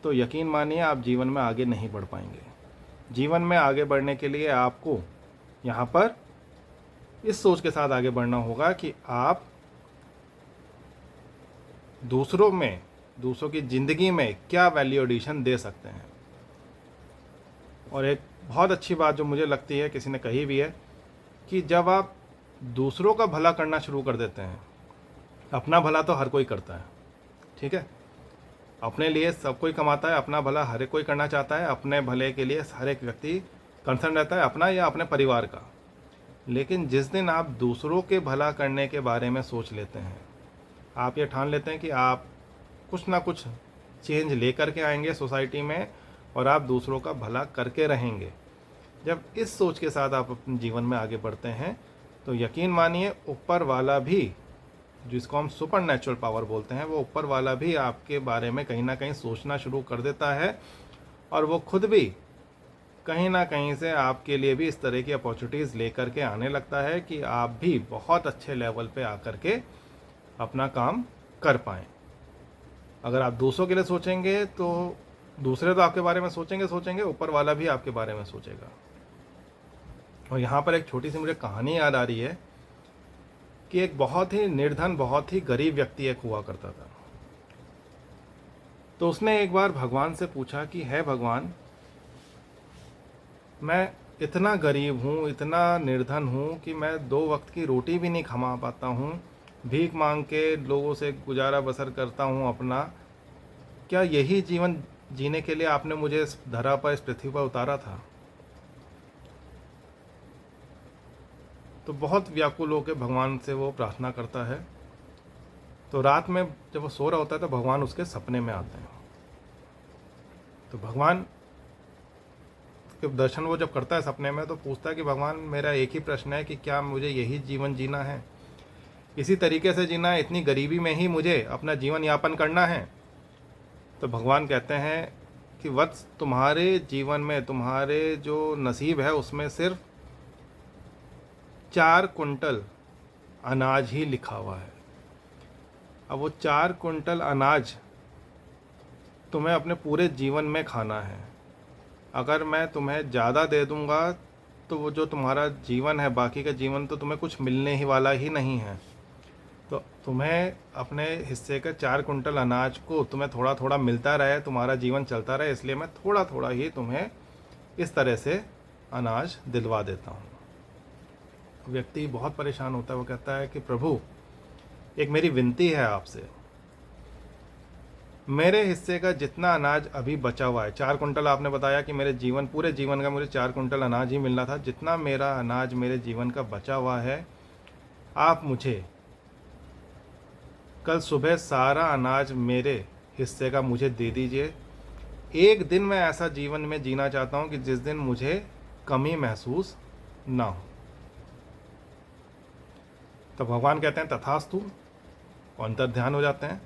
तो यकीन मानिए आप जीवन में आगे नहीं बढ़ पाएंगे। जीवन में आगे बढ़ने के लिए आपको यहाँ पर इस सोच के साथ आगे बढ़ना होगा कि आप दूसरों की ज़िंदगी में क्या वैल्यू एडिशन दे सकते हैं। और एक बहुत अच्छी बात जो मुझे लगती है, किसी ने कही भी है, कि जब आप दूसरों का भला करना शुरू कर देते हैं, अपना भला तो हर कोई करता है, ठीक है, अपने लिए सब कोई कमाता है, अपना भला हर कोई करना चाहता है, अपने भले के लिए हर एक व्यक्ति कंसर्न रहता है, अपना या अपने परिवार का। लेकिन जिस दिन आप दूसरों के भला करने के बारे में सोच लेते हैं, आप ये ठान लेते हैं कि आप कुछ ना कुछ चेंज लेकर के आएंगे सोसाइटी में और आप दूसरों का भला करके रहेंगे, जब इस सोच के साथ आप अपने जीवन में आगे बढ़ते हैं तो यकीन मानिए ऊपर वाला भी, जिसको हम सुपर नेचुरल पावर बोलते हैं, वो ऊपर वाला भी आपके बारे में कहीं ना कहीं सोचना शुरू कर देता है और वो खुद भी कहीं ना कहीं से आपके लिए भी इस तरह की अपॉर्चुनिटीज़ लेकर के आने लगता है कि आप भी बहुत अच्छे लेवल पे आकर के अपना काम कर पाएँ। अगर आप दूसरों के लिए सोचेंगे तो दूसरे तो आपके बारे में सोचेंगे, ऊपर वाला भी आपके बारे में सोचेगा। और यहाँ पर एक छोटी सी मुझे कहानी याद आ रही है कि एक बहुत ही निर्धन, बहुत ही गरीब व्यक्ति एक हुआ करता था। तो उसने एक बार भगवान से पूछा कि है भगवान, मैं इतना गरीब हूँ, इतना निर्धन हूँ कि मैं 2 वक्त की रोटी भी नहीं कमा पाता हूँ, भीख मांग के लोगों से गुजारा बसर करता हूँ अपना। क्या यही जीवन जीने के लिए आपने मुझे इस धरा पर, इस पृथ्वी पर उतारा था? तो बहुत व्याकुल होकर भगवान से वो प्रार्थना करता है। तो रात में जब वो सो रहा होता है तो भगवान उसके सपने में आते हैं। तो भगवान के दर्शन वो जब करता है सपने में तो पूछता है कि भगवान, मेरा एक ही प्रश्न है कि क्या मुझे यही जीवन जीना है, इसी तरीके से जीना है, इतनी गरीबी में ही मुझे अपना जीवन यापन करना है? तो भगवान कहते हैं कि वत्स, तुम्हारे जीवन में तुम्हारे जो नसीब है उसमें सिर्फ 4 कुंटल अनाज ही लिखा हुआ है। अब वो 4 कुंटल अनाज तुम्हें अपने पूरे जीवन में खाना है। अगर मैं तुम्हें ज़्यादा दे दूंगा तो वो जो तुम्हारा जीवन है, बाकी का जीवन तो तुम्हें कुछ मिलने ही वाला ही नहीं है। तो तुम्हें अपने हिस्से के 4 कुंटल अनाज को तुम्हें थोड़ा थोड़ा मिलता रहे, तुम्हारा जीवन चलता रहे, इसलिए मैं थोड़ा थोड़ा ही तुम्हें इस तरह से अनाज दिलवा देता हूँ। व्यक्ति बहुत परेशान होता है, वो कहता है कि प्रभु, एक मेरी विनती है आपसे, मेरे हिस्से का जितना अनाज अभी बचा हुआ है, 4 कुंटल आपने बताया कि मेरे जीवन, पूरे जीवन का मुझे 4 कुंटल अनाज ही मिलना था, जितना मेरा अनाज मेरे जीवन का बचा हुआ है, आप मुझे कल सुबह सारा अनाज मेरे हिस्से का मुझे दे दीजिए। एक दिन मैं ऐसा जीवन में जीना चाहता हूँ कि जिस दिन मुझे कमी महसूस ना हो। तो भगवान कहते हैं तथास्तु, और अंतर ध्यान हो जाते हैं।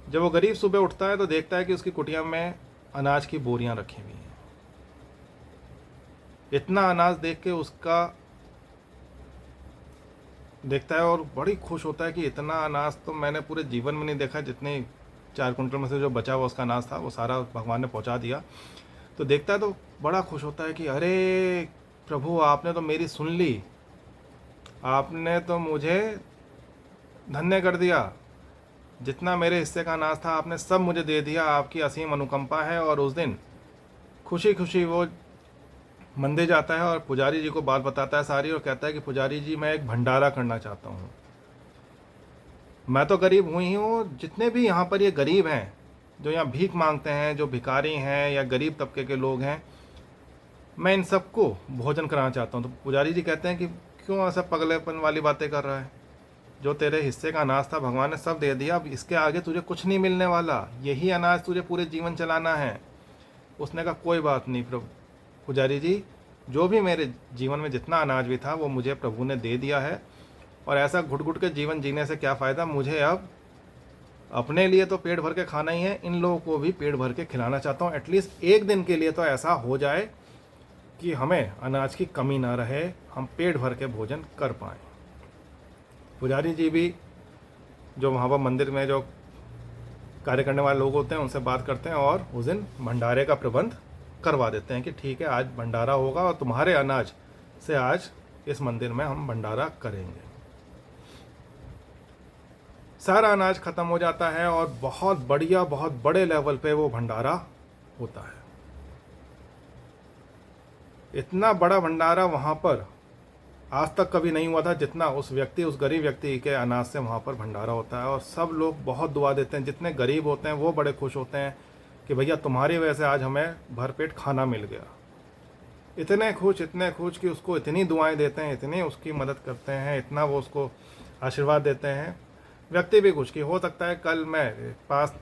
जब वो गरीब सुबह उठता है तो देखता है कि उसकी कुटिया में अनाज की बोरियां रखी हुई हैं। इतना अनाज देख के उसका देखता है और बड़ी खुश होता है कि इतना अनाज तो मैंने पूरे जीवन में नहीं देखा। जितने 4 कुंटल में से जो बचा हुआ उसका अनाज था वो सारा भगवान ने पहुंचा दिया। तो देखता है तो बड़ा खुश होता है कि अरे प्रभु, आपने तो मेरी सुन ली, आपने तो मुझे धन्य कर दिया, जितना मेरे हिस्से का अनाज था आपने सब मुझे दे दिया, आपकी असीम अनुकंपा है। और उस दिन खुशी खुशी वो मंदिर जाता है और पुजारी जी को बात बताता है सारी, और कहता है कि पुजारी जी, मैं एक भंडारा करना चाहता हूँ। मैं तो गरीब हुई हूँ, जितने भी यहाँ पर ये गरीब हैं, जो यहाँ भीख मांगते हैं, जो भिखारी हैं या गरीब तबके के लोग हैं, मैं इन सबको भोजन कराना चाहता हूँ। तो पुजारी जी कहते हैं कि क्यों ऐसा पगलेपन वाली बातें कर रहा है, जो तेरे हिस्से का अनाज था भगवान ने सब दे दिया, अब इसके आगे तुझे कुछ नहीं मिलने वाला, यही अनाज तुझे पूरे जीवन चलाना है। उसने कहा कोई बात नहीं प्रभु, पुजारी जी, जो भी मेरे जीवन में जितना अनाज भी था वो मुझे प्रभु ने दे दिया है, और ऐसा घुट घुट के जीवन जीने से क्या फ़ायदा, मुझे अब अपने लिए तो पेट भर के खाना ही है, इन लोगों को भी पेट भर के खिलाना चाहता हूँ। एटलीस्ट एक दिन के लिए तो ऐसा हो जाए कि हमें अनाज की कमी ना रहे, हम पेट भर के भोजन कर पाएँ। पुजारी जी भी जो वहाँ पर मंदिर में जो कार्य करने वाले लोग होते हैं उनसे बात करते हैं और उस दिन भंडारे का प्रबंध करवा देते हैं कि ठीक है आज भंडारा होगा और तुम्हारे अनाज से आज इस मंदिर में हम भंडारा करेंगे। सारा अनाज खत्म हो जाता है और बहुत बढ़िया, बहुत बड़े लेवल पे वो भंडारा होता है। इतना बड़ा भंडारा वहाँ पर आज तक कभी नहीं हुआ था जितना उस गरीब व्यक्ति के अनाज से वहाँ पर भंडारा होता है। और सब लोग बहुत दुआ देते हैं, जितने गरीब होते हैं वो बड़े खुश होते हैं कि भैया तुम्हारी वजह से आज हमें भरपेट खाना मिल गया। इतने खुश कि उसको इतनी दुआएं देते हैं, इतनी उसकी मदद करते हैं, इतना वो उसको आशीर्वाद देते हैं। व्यक्ति भी खुश कि हो सकता है कल मैं पास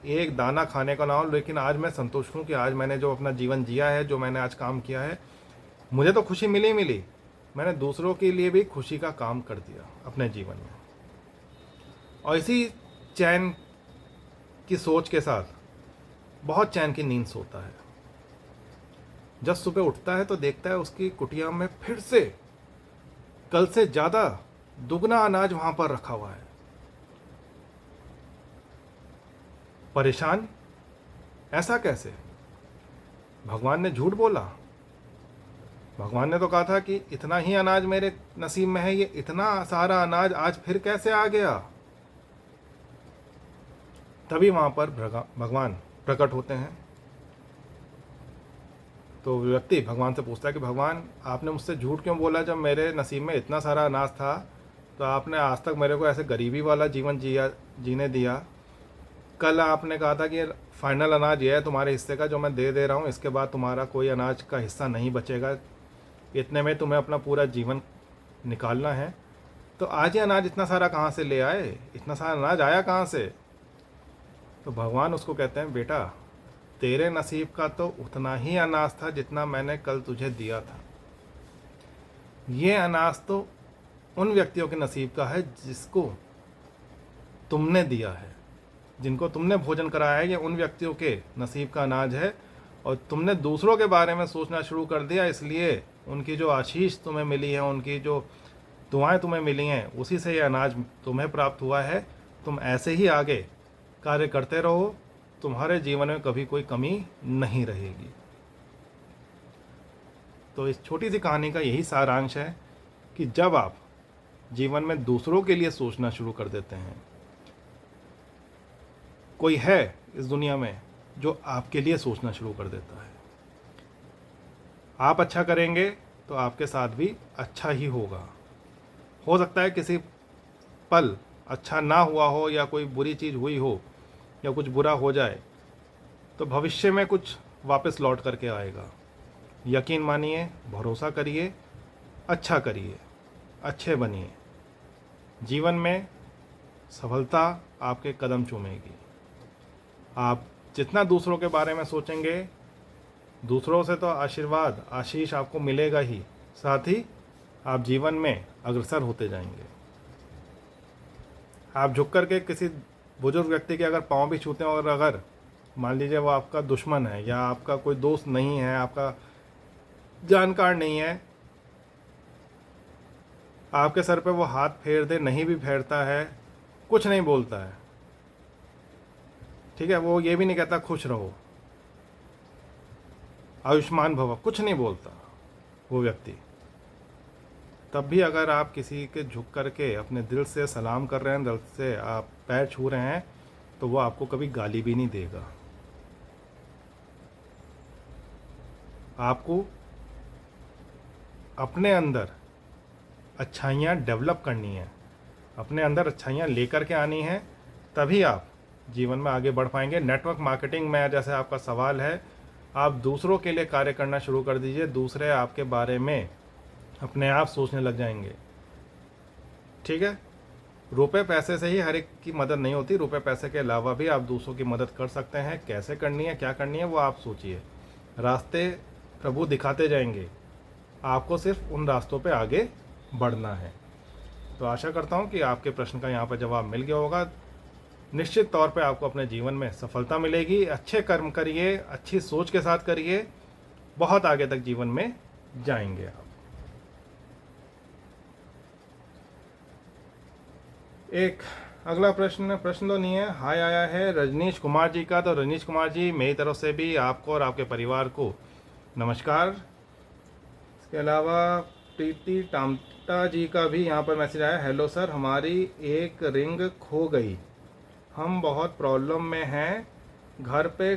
एक दाना खाने का ना हो, लेकिन आज मैं संतुष्ट हूँ कि आज मैंने जो अपना जीवन जिया है, जो मैंने आज काम किया है, मुझे तो खुशी मिली, मैंने दूसरों के लिए भी खुशी का काम कर दिया अपने जीवन में। और इसी चैन की सोच के साथ बहुत चैन की नींद सोता है। जब सुबह उठता है तो देखता है उसकी कुटिया में फिर से कल से ज़्यादा दुगना अनाज वहाँ पर रखा हुआ है। परेशान, ऐसा कैसे? भगवान ने झूठ बोला। भगवान ने तो कहा था कि इतना ही अनाज मेरे नसीब में है, ये इतना सारा अनाज आज फिर कैसे आ गया? तभी वहां पर भगवान प्रकट होते हैं। तो व्यक्ति भगवान से पूछता है कि भगवान आपने मुझसे झूठ क्यों बोला? जब मेरे नसीब में इतना सारा अनाज था तो आपने आज तक मेरे को ऐसे गरीबी वाला जीवन जीने दिया। कल आपने कहा था कि फाइनल अनाज ये है तुम्हारे हिस्से का जो मैं दे रहा हूँ, इसके बाद तुम्हारा कोई अनाज का हिस्सा नहीं बचेगा, इतने में तुम्हें अपना पूरा जीवन निकालना है। तो आज ही अनाज इतना सारा कहाँ से ले आए? इतना सारा अनाज आया कहाँ से? तो भगवान उसको कहते हैं बेटा तेरे नसीब का तो उतना ही अनाज था जितना मैंने कल तुझे दिया था। ये अनाज तो उन व्यक्तियों के नसीब का है जिसको तुमने दिया है, जिनको तुमने भोजन कराया है, ये उन व्यक्तियों के नसीब का अनाज है। और तुमने दूसरों के बारे में सोचना शुरू कर दिया, इसलिए उनकी जो आशीष तुम्हें मिली है, उनकी जो दुआएं तुम्हें मिली हैं, उसी से ये अनाज तुम्हें प्राप्त हुआ है। तुम ऐसे ही आगे कार्य करते रहो, तुम्हारे जीवन में कभी कोई कमी नहीं रहेगी। तो इस छोटी सी कहानी का यही सारांश है कि जब आप जीवन में दूसरों के लिए सोचना शुरू कर देते हैं, कोई है इस दुनिया में जो आपके लिए सोचना शुरू कर देता है। आप अच्छा करेंगे तो आपके साथ भी अच्छा ही होगा। हो सकता है किसी पल अच्छा ना हुआ हो या कोई बुरी चीज़ हुई हो या कुछ बुरा हो जाए, तो भविष्य में कुछ वापस लौट करके आएगा। यकीन मानिए, भरोसा करिए, अच्छा करिए, अच्छे बनिए। जीवन में सफलता आपके कदम चूमेगी। आप जितना दूसरों के बारे में सोचेंगे, दूसरों से तो आशीर्वाद, आशीष आपको मिलेगा ही, साथ ही आप जीवन में अग्रसर होते जाएंगे। आप झुक करके किसी बुजुर्ग व्यक्ति के अगर पाँव भी छूते हैं और अगर मान लीजिए वो आपका दुश्मन है या आपका कोई दोस्त नहीं है, आपका जानकार नहीं है, आपके सर पे वो हाथ फेर दे, नहीं भी फेरता है, कुछ नहीं बोलता है, ठीक है, वो ये भी नहीं कहता खुश रहो, आयुष्मान भव, कुछ नहीं बोलता वो व्यक्ति, तब भी अगर आप किसी के झुक करके अपने दिल से सलाम कर रहे हैं, दिल से आप पैर छू रहे हैं, तो वो आपको कभी गाली भी नहीं देगा। आपको अपने अंदर अच्छाइयाँ डेवलप करनी है, अपने अंदर अच्छाइयाँ लेकर के आनी है, तभी आप जीवन में आगे बढ़ पाएंगे। नेटवर्क मार्केटिंग में जैसे आपका सवाल है, आप दूसरों के लिए कार्य करना शुरू कर दीजिए, दूसरे आपके बारे में अपने आप सोचने लग जाएंगे। ठीक है, रुपए पैसे से ही हर एक की मदद नहीं होती, रुपए पैसे के अलावा भी आप दूसरों की मदद कर सकते हैं। कैसे करनी है, क्या करनी है, वो आप सोचिए। रास्ते प्रभु दिखाते जाएंगे, आपको सिर्फ उन रास्तों पे आगे बढ़ना है। तो आशा करता हूँ कि आपके प्रश्न का यहाँ पर जवाब मिल गया होगा। निश्चित तौर पे आपको अपने जीवन में सफलता मिलेगी। अच्छे कर्म करिए, अच्छी सोच के साथ करिए, बहुत आगे तक जीवन में जाएंगे आप। एक अगला प्रश्न तो नहीं है, हाय आया है रजनीश कुमार जी का। तो रजनीश कुमार जी, मेरी तरफ से भी आपको और आपके परिवार को नमस्कार। इसके अलावा प्रीति टामटा जी का भी यहाँ पर मैसेज आया, हेलो सर, हमारी एक रिंग खो गई, हम बहुत प्रॉब्लम में हैं, घर पे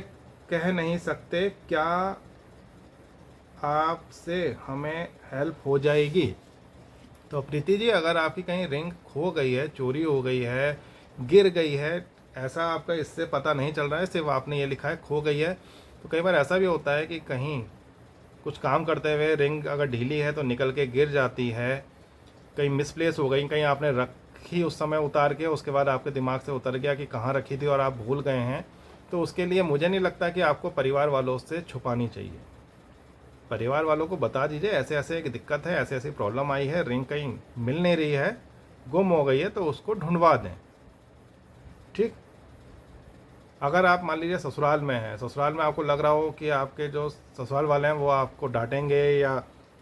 कह नहीं सकते, क्या आपसे हमें हेल्प हो जाएगी? तो प्रीति जी, अगर आपकी कहीं रिंग खो गई है, चोरी हो गई है, गिर गई है, ऐसा आपका इससे पता नहीं चल रहा है, सिर्फ आपने ये लिखा है खो गई है, तो कई बार ऐसा भी होता है कि कहीं कुछ काम करते हुए रिंग अगर ढीली है तो निकल के गिर जाती है, कहीं मिसप्लेस हो गई, कहीं आपने रखी उस समय उतार के, उसके बाद आपके दिमाग से उतर गया कि कहाँ रखी थी और आप भूल गए हैं, तो उसके लिए मुझे नहीं लगता कि आपको परिवार वालों से छुपानी चाहिए। परिवार वालों को बता दीजिए ऐसे ऐसे एक दिक्कत है, ऐसे ऐसी प्रॉब्लम आई है, रिंग कहीं मिल नहीं रही है, गुम हो गई है, तो उसको ढूंढवा दें। ठीक। अगर आप मान लीजिए ससुराल में हैं, ससुराल में आपको लग रहा हो कि आपके जो ससुराल वाले हैं वो आपको डांटेंगे या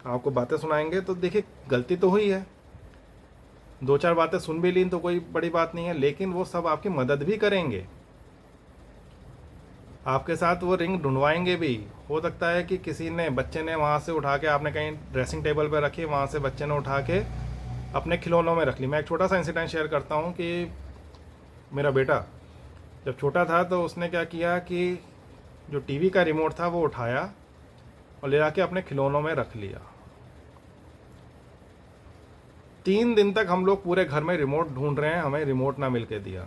आपको बातें सुनाएंगे, तो देखिए गलती तो हुई है, दो चार बातें सुन भी ली तो कोई बड़ी बात नहीं है, लेकिन वो सब आपकी मदद भी करेंगे, आपके साथ वो रिंग ढूंढवाएंगे भी। हो सकता है कि किसी ने, बच्चे ने वहाँ से उठा के, आपने कहीं ड्रेसिंग टेबल पर रखी, वहाँ से बच्चे ने उठा के अपने खिलौनों में रख ली। मैं एक छोटा सा इंसिडेंट शेयर करता हूँ कि मेरा बेटा जब छोटा था तो उसने क्या किया कि जो टीवी का रिमोट था वो उठाया और ले जाके अपने खिलौनों में रख लिया। 3 दिन तक हम लोग पूरे घर में रिमोट ढूंढ रहे हैं, हमें रिमोट ना मिल के दिया।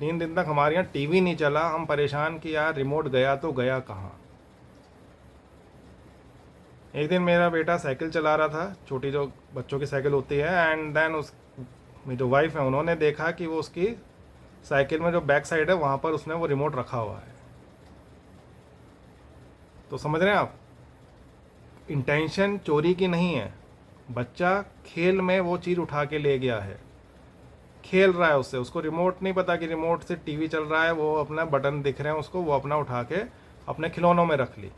3 दिन तक हमारे यहाँ टीवी नहीं चला, हम परेशान कि यार रिमोट गया तो गया कहाँ। एक दिन मेरा बेटा साइकिल चला रहा था, छोटी जो बच्चों की साइकिल होती है, एंड देन उस मेरी जो वाइफ है उन्होंने देखा कि वो उसकी साइकिल में जो बैक साइड है वहाँ पर उसने वो रिमोट रखा हुआ है। तो समझ रहे हैं आप, इंटेंशन चोरी की नहीं है, बच्चा खेल में वो चीज़ उठा के ले गया है, खेल रहा है उससे, उसको रिमोट नहीं पता कि रिमोट से टीवी चल रहा है, वो अपना बटन दिख रहे हैं उसको, वो अपना उठा के अपने खिलौनों में रख ली।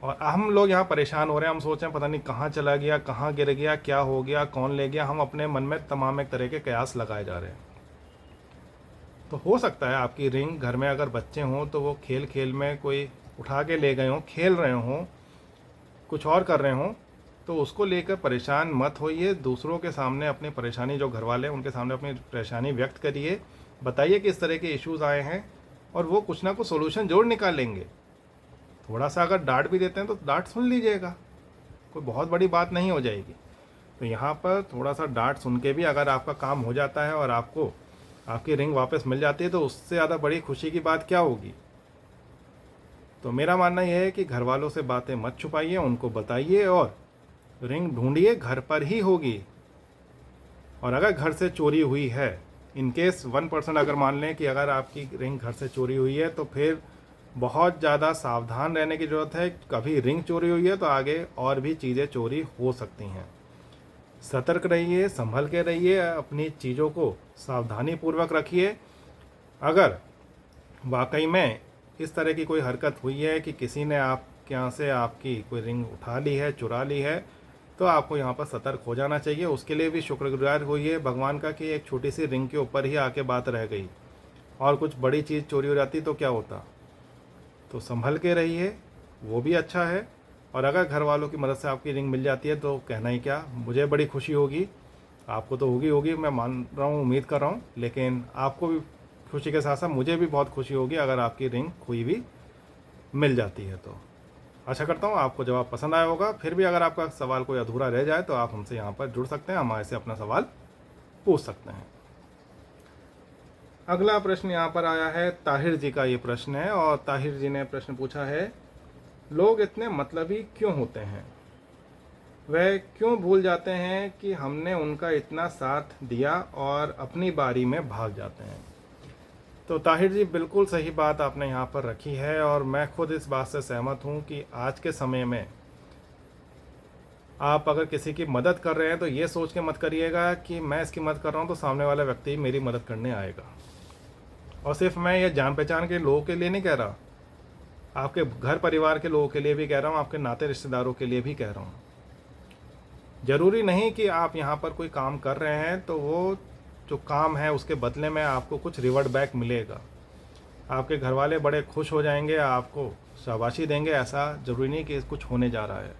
और हम लोग यहाँ परेशान हो रहे हैं, हम सोच रहे हैं पता नहीं कहाँ चला गया, कहाँ गिर गया, क्या हो गया, कौन ले गया, हम अपने मन में तमाम एक तरह के कयास लगाए जा रहे हैं। तो हो सकता है आपकी रिंग घर में अगर बच्चे हों तो वो खेल खेल में कोई उठा के ले गए हों, खेल रहे हों, कुछ और कर रहे हों, तो उसको लेकर परेशान मत होइए। दूसरों के सामने अपनी परेशानी, जो घर वाले हैं उनके सामने अपनी परेशानी व्यक्त करिए, बताइए कि इस तरह के इश्यूज़ आए हैं, और वो कुछ ना कुछ सोल्यूशन जरूर निकालेंगे। थोड़ा सा अगर डांट भी देते हैं तो डांट सुन लीजिएगा, कोई बहुत बड़ी बात नहीं हो जाएगी। तो यहाँ पर थोड़ा सा डांट सुन के भी अगर आपका काम हो जाता है और आपको आपकी रिंग वापस मिल जाती है तो उससे ज़्यादा बड़ी खुशी की बात क्या होगी। तो मेरा मानना यह है कि घर वालों से बातें मत छुपाइए, उनको बताइए और रिंग ढूंढिए, घर पर ही होगी। और अगर घर से चोरी हुई है, इन केस 1% अगर मान लें कि अगर आपकी रिंग घर से चोरी हुई है, तो फिर बहुत ज़्यादा सावधान रहने की ज़रूरत है। कभी रिंग चोरी हुई है तो आगे और भी चीज़ें चोरी हो सकती हैं। सतर्क रहिए, संभल के रहिए, अपनी चीज़ों को सावधानी पूर्वक रखिए। अगर वाकई में इस तरह की कोई हरकत हुई है कि किसी ने आपके यहाँ से आपकी कोई रिंग उठा ली है, चुरा ली है, तो आपको यहाँ पर सतर्क हो जाना चाहिए। उसके लिए भी शुक्रगुजार होइए भगवान का कि एक छोटी सी रिंग के ऊपर ही आके बात रह गई, और कुछ बड़ी चीज़ चोरी हो जाती तो क्या होता। तो संभल के रहिए, वो भी अच्छा है। और अगर घर वालों की मदद से आपकी रिंग मिल जाती है तो कहना ही क्या, मुझे बड़ी खुशी होगी, आपको तो होगी, मैं मान रहा हूँ, उम्मीद कर रहा हूँ, लेकिन आपको भी खुशी के साथ साथ मुझे भी बहुत खुशी होगी अगर आपकी रिंग खोई भी मिल जाती है। तो आशा करता हूँ आपको जवाब पसंद आया होगा। फिर भी अगर आपका सवाल कोई अधूरा रह जाए तो आप हमसे यहाँ पर जुड़ सकते हैं, हमारे से अपना सवाल पूछ सकते हैं। अगला प्रश्न यहाँ पर आया है, ताहिर जी का ये प्रश्न है, और ताहिर जी ने प्रश्न पूछा है, लोग इतने मतलबी क्यों होते हैं? वह क्यों भूल जाते हैं कि हमने उनका इतना साथ दिया और अपनी बारी में भाग जाते हैं? तो ताहिर जी, बिल्कुल सही बात आपने यहाँ पर रखी है, और मैं खुद इस बात से सहमत हूँ कि आज के समय में आप अगर किसी की मदद कर रहे हैं तो ये सोच के मत करिएगा कि मैं इसकी मदद कर रहा हूँ तो सामने वाला व्यक्ति मेरी मदद करने आएगा। और सिर्फ मैं ये जान पहचान के लोगों के लिए नहीं कह रहा, आपके घर परिवार के लोगों के लिए भी कह रहा हूँ, आपके नाते रिश्तेदारों के लिए भी कह रहा हूँ। ज़रूरी नहीं कि आप यहाँ पर कोई काम कर रहे हैं तो वो जो काम है उसके बदले में आपको कुछ रिवर्ट बैक मिलेगा। आपके घर वाले बड़े खुश हो जाएंगे, आपको शाबाशी देंगे ऐसा ज़रूरी नहीं कि कुछ होने जा रहा है।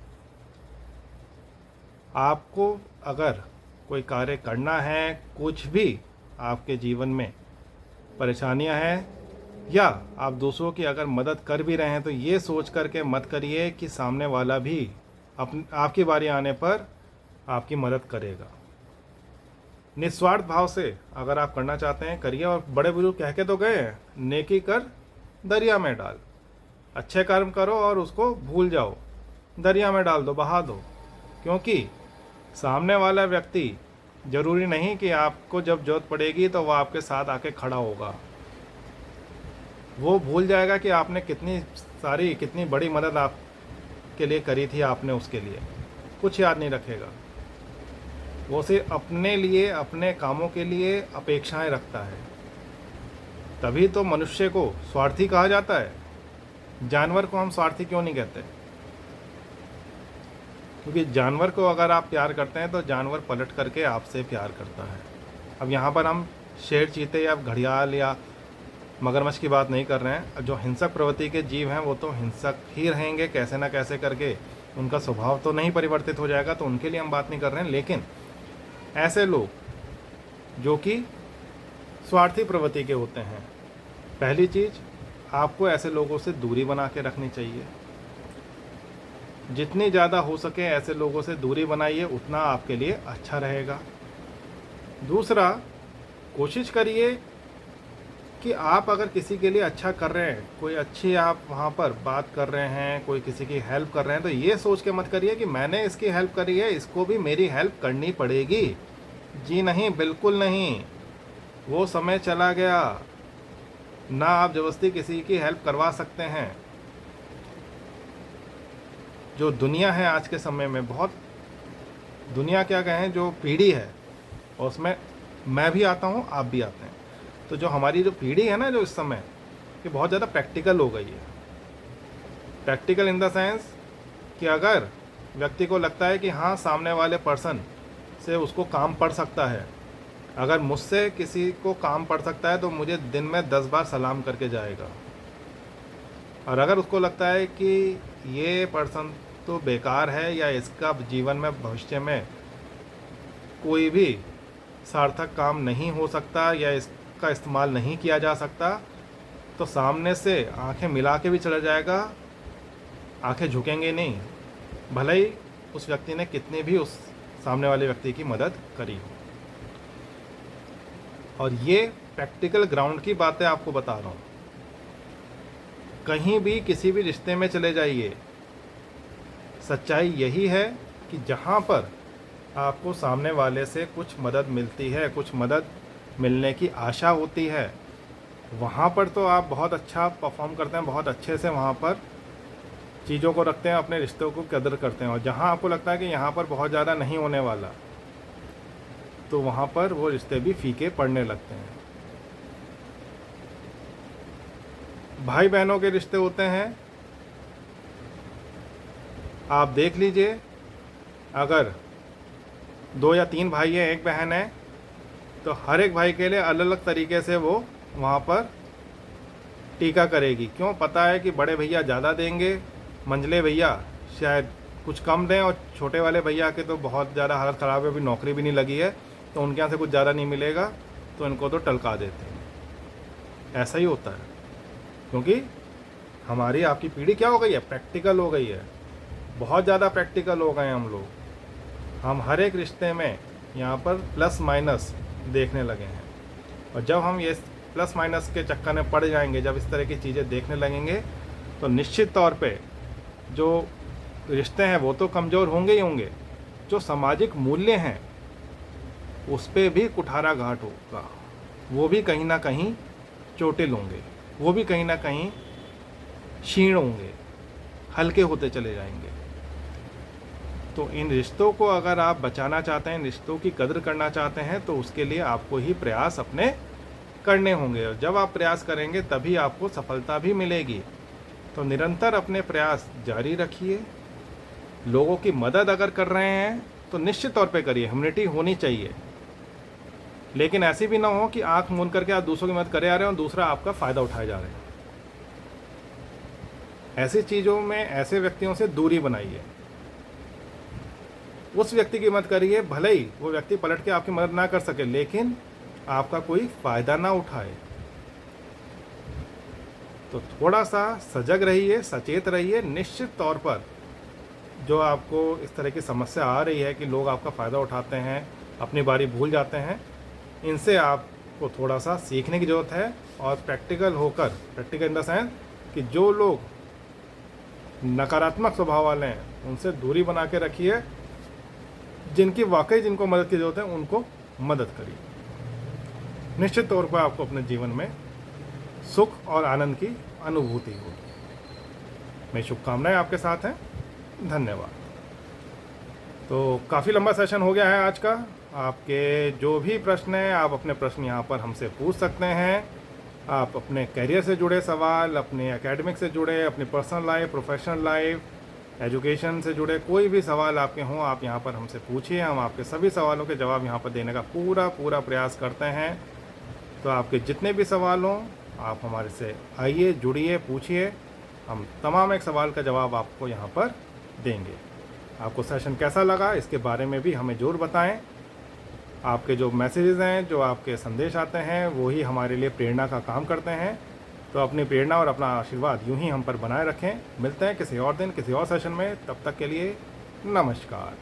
आपको अगर कोई कार्य करना है, कुछ भी आपके जीवन में परेशानियां हैं, या आप दूसरों की अगर मदद कर भी रहे हैं, तो ये सोच करके मत करिए कि सामने वाला भी आपकी बारी आने पर आपकी मदद करेगा। निस्वार्थ भाव से अगर आप करना चाहते हैं करिए। और बड़े बुजुर्ग कह के तो गए हैं, नेकी कर दरिया में डाल। अच्छे कर्म करो और उसको भूल जाओ, दरिया में डाल दो, बहा दो। क्योंकि सामने वाला व्यक्ति ज़रूरी नहीं कि आपको जब जरूरत पड़ेगी तो वह आपके साथ आके खड़ा होगा। वो भूल जाएगा कि आपने कितनी बड़ी मदद आपके लिए करी थी, आपने उसके लिए कुछ याद नहीं रखेगा। वो सिर्फ अपने लिए, अपने कामों के लिए अपेक्षाएं रखता है। तभी तो मनुष्य को स्वार्थी कहा जाता है। जानवर को हम स्वार्थी क्यों नहीं कहते? क्योंकि जानवर को अगर आप प्यार करते हैं तो जानवर पलट करके आपसे प्यार करता है। अब यहाँ पर हम शेर, चीते या घड़ियाल या मगरमच्छ की बात नहीं कर रहे हैं। जो हिंसक प्रवृत्ति के जीव हैं वो तो हिंसक ही रहेंगे कैसे ना कैसे करके, उनका स्वभाव तो नहीं परिवर्तित हो जाएगा, तो उनके लिए हम बात नहीं कर रहे हैं। लेकिन ऐसे लोग जो कि स्वार्थी प्रवृत्ति के होते हैं, पहली चीज़ आपको ऐसे लोगों से दूरी बना के रखनी चाहिए। जितनी ज़्यादा हो सके ऐसे लोगों से दूरी बनाइए, उतना आपके लिए अच्छा रहेगा। दूसरा, कोशिश करिए कि आप अगर किसी के लिए अच्छा कर रहे हैं, कोई अच्छी आप वहाँ पर बात कर रहे हैं, कोई किसी की हेल्प कर रहे हैं, तो ये सोच के मत करिए कि मैंने इसकी हेल्प करी है, इसको भी मेरी हेल्प करनी पड़ेगी। जी नहीं, बिल्कुल नहीं। वो समय चला गया, ना आप ज़बरदस्ती किसी की हेल्प करवा सकते हैं। जो दुनिया है आज के समय में, बहुत दुनिया क्या कहें, जो पीढ़ी है, और उसमें मैं भी आता हूँ, आप भी आते हैं। तो जो हमारी जो पीढ़ी है ना, जो इस समय, ये बहुत ज़्यादा प्रैक्टिकल हो गई है। प्रैक्टिकल इन द सेंस कि अगर व्यक्ति को लगता है कि हाँ, सामने वाले पर्सन से उसको काम पड़ सकता है, अगर मुझसे किसी को काम पड़ सकता है तो मुझे दिन में 10 बार सलाम करके जाएगा। और अगर उसको लगता है कि ये पर्सन तो बेकार है, या इसका जीवन में भविष्य में कोई भी सार्थक काम नहीं हो सकता, या इसका इस्तेमाल नहीं किया जा सकता, तो सामने से आंखें मिला के भी चला जाएगा, आंखें झुकेंगे नहीं, भले ही उस व्यक्ति ने कितनी भी उस सामने वाले व्यक्ति की मदद करी हो। और ये प्रैक्टिकल ग्राउंड की बातें आपको बता रहा हूँ। कहीं भी किसी भी रिश्ते में चले जाइए, सच्चाई यही है कि जहाँ पर आपको सामने वाले से कुछ मदद मिलती है, कुछ मदद मिलने की आशा होती है, वहाँ पर तो आप बहुत अच्छा परफॉर्म करते हैं, बहुत अच्छे से वहाँ पर चीज़ों को रखते हैं, अपने रिश्तों को कदर करते हैं। और जहाँ आपको लगता है कि यहाँ पर बहुत ज़्यादा नहीं होने वाला, तो वहाँ पर वो रिश्ते भी फीके पड़ने लगते हैं। भाई बहनों के रिश्ते होते हैं, आप देख लीजिए, अगर 2 या 3 भाई हैं, एक बहन है, तो हर एक भाई के लिए अलग अलग तरीके से वो वहाँ पर टीका करेगी। क्यों? पता है कि बड़े भैया ज़्यादा देंगे, मंझले भैया शायद कुछ कम दें, और छोटे वाले भैया के तो बहुत ज़्यादा हालत ख़राब है, अभी नौकरी भी नहीं लगी है, तो उनके यहाँ से कुछ ज़्यादा नहीं मिलेगा, तो इनको तो टलका देते हैं। ऐसा ही होता है, क्योंकि हमारी आपकी पीढ़ी क्या हो गई है, प्रैक्टिकल हो गई है, बहुत ज़्यादा प्रैक्टिकल हो गए हम लोग। हम हर एक रिश्ते में यहाँ पर प्लस माइनस देखने लगे हैं। और जब हम ये प्लस माइनस के चक्कर में पड़ जाएंगे, जब इस तरह की चीज़ें देखने लगेंगे, तो निश्चित तौर पे जो रिश्ते हैं वो तो कमज़ोर होंगे ही होंगे, जो सामाजिक मूल्य हैं उस पर भी कुठाराघात होगा, वो भी कहीं ना कहीं चोटिल होंगे, वो भी कहीं ना कहीं क्षीण होंगे, हल्के होते चले जाएंगे। तो इन रिश्तों को अगर आप बचाना चाहते हैं, इन रिश्तों की कदर करना चाहते हैं, तो उसके लिए आपको ही प्रयास अपने करने होंगे। और जब आप प्रयास करेंगे तभी आपको सफलता भी मिलेगी। तो निरंतर अपने प्रयास जारी रखिए। लोगों की मदद अगर कर रहे हैं तो निश्चित तौर पे करिए, ह्यूमैनिटी होनी चाहिए, लेकिन ऐसी भी ना हो कि आंख मूंद करके आप दूसरों की मदद करे आ रहे हैं और दूसरा आपका फ़ायदा उठाए जा रहे हैं। ऐसी चीज़ों में ऐसे व्यक्तियों से दूरी बनाइए। उस व्यक्ति की मदद करिए, भले ही वो व्यक्ति पलट के आपकी मदद ना कर सके, लेकिन आपका कोई फ़ायदा ना उठाए। तो थोड़ा सा सजग रहिए, सचेत रहिए। निश्चित तौर पर जो आपको इस तरह की समस्या आ रही है कि लोग आपका फ़ायदा उठाते हैं, अपनी बारी भूल जाते हैं, इनसे आपको थोड़ा सा सीखने की ज़रूरत है और प्रैक्टिकल इन द सेंस कि जो लोग नकारात्मक स्वभाव वाले हैं उनसे दूरी बना के रखिए। जिनको मदद की ज़रूरत है उनको मदद करिए। निश्चित तौर पर आपको अपने जीवन में सुख और आनंद की अनुभूति होगी। मेरी शुभकामनाएं आपके साथ हैं। धन्यवाद। तो काफ़ी लंबा सेशन हो गया है आज का। आपके जो भी प्रश्न हैं, आप अपने प्रश्न यहाँ पर हमसे पूछ सकते हैं। आप अपने करियर से जुड़े सवाल, अपने एकेडमिक से जुड़े, अपनी personal life, professional life, education से जुड़े कोई भी सवाल आपके हों, आप यहाँ पर हमसे पूछिए। हम आपके सभी सवालों के जवाब यहाँ पर देने का पूरा प्रयास करते हैं। तो आपके जितने भी सवाल हों, आप हमारे से आइए, जुड़िए, पूछिए। हम तमाम एक सवाल का जवाब आपको यहाँ पर देंगे। आपको सेशन कैसा लगा इसके बारे में भी हमें ज़रूर बताएं। आपके जो मैसेजेस हैं, जो आपके संदेश आते हैं, वो ही हमारे लिए प्रेरणा का काम करते हैं। तो अपनी प्रेरणा और अपना आशीर्वाद यूं ही हम पर बनाए रखें। मिलते हैं किसी और दिन, किसी और सेशन में। तब तक के लिए नमस्कार।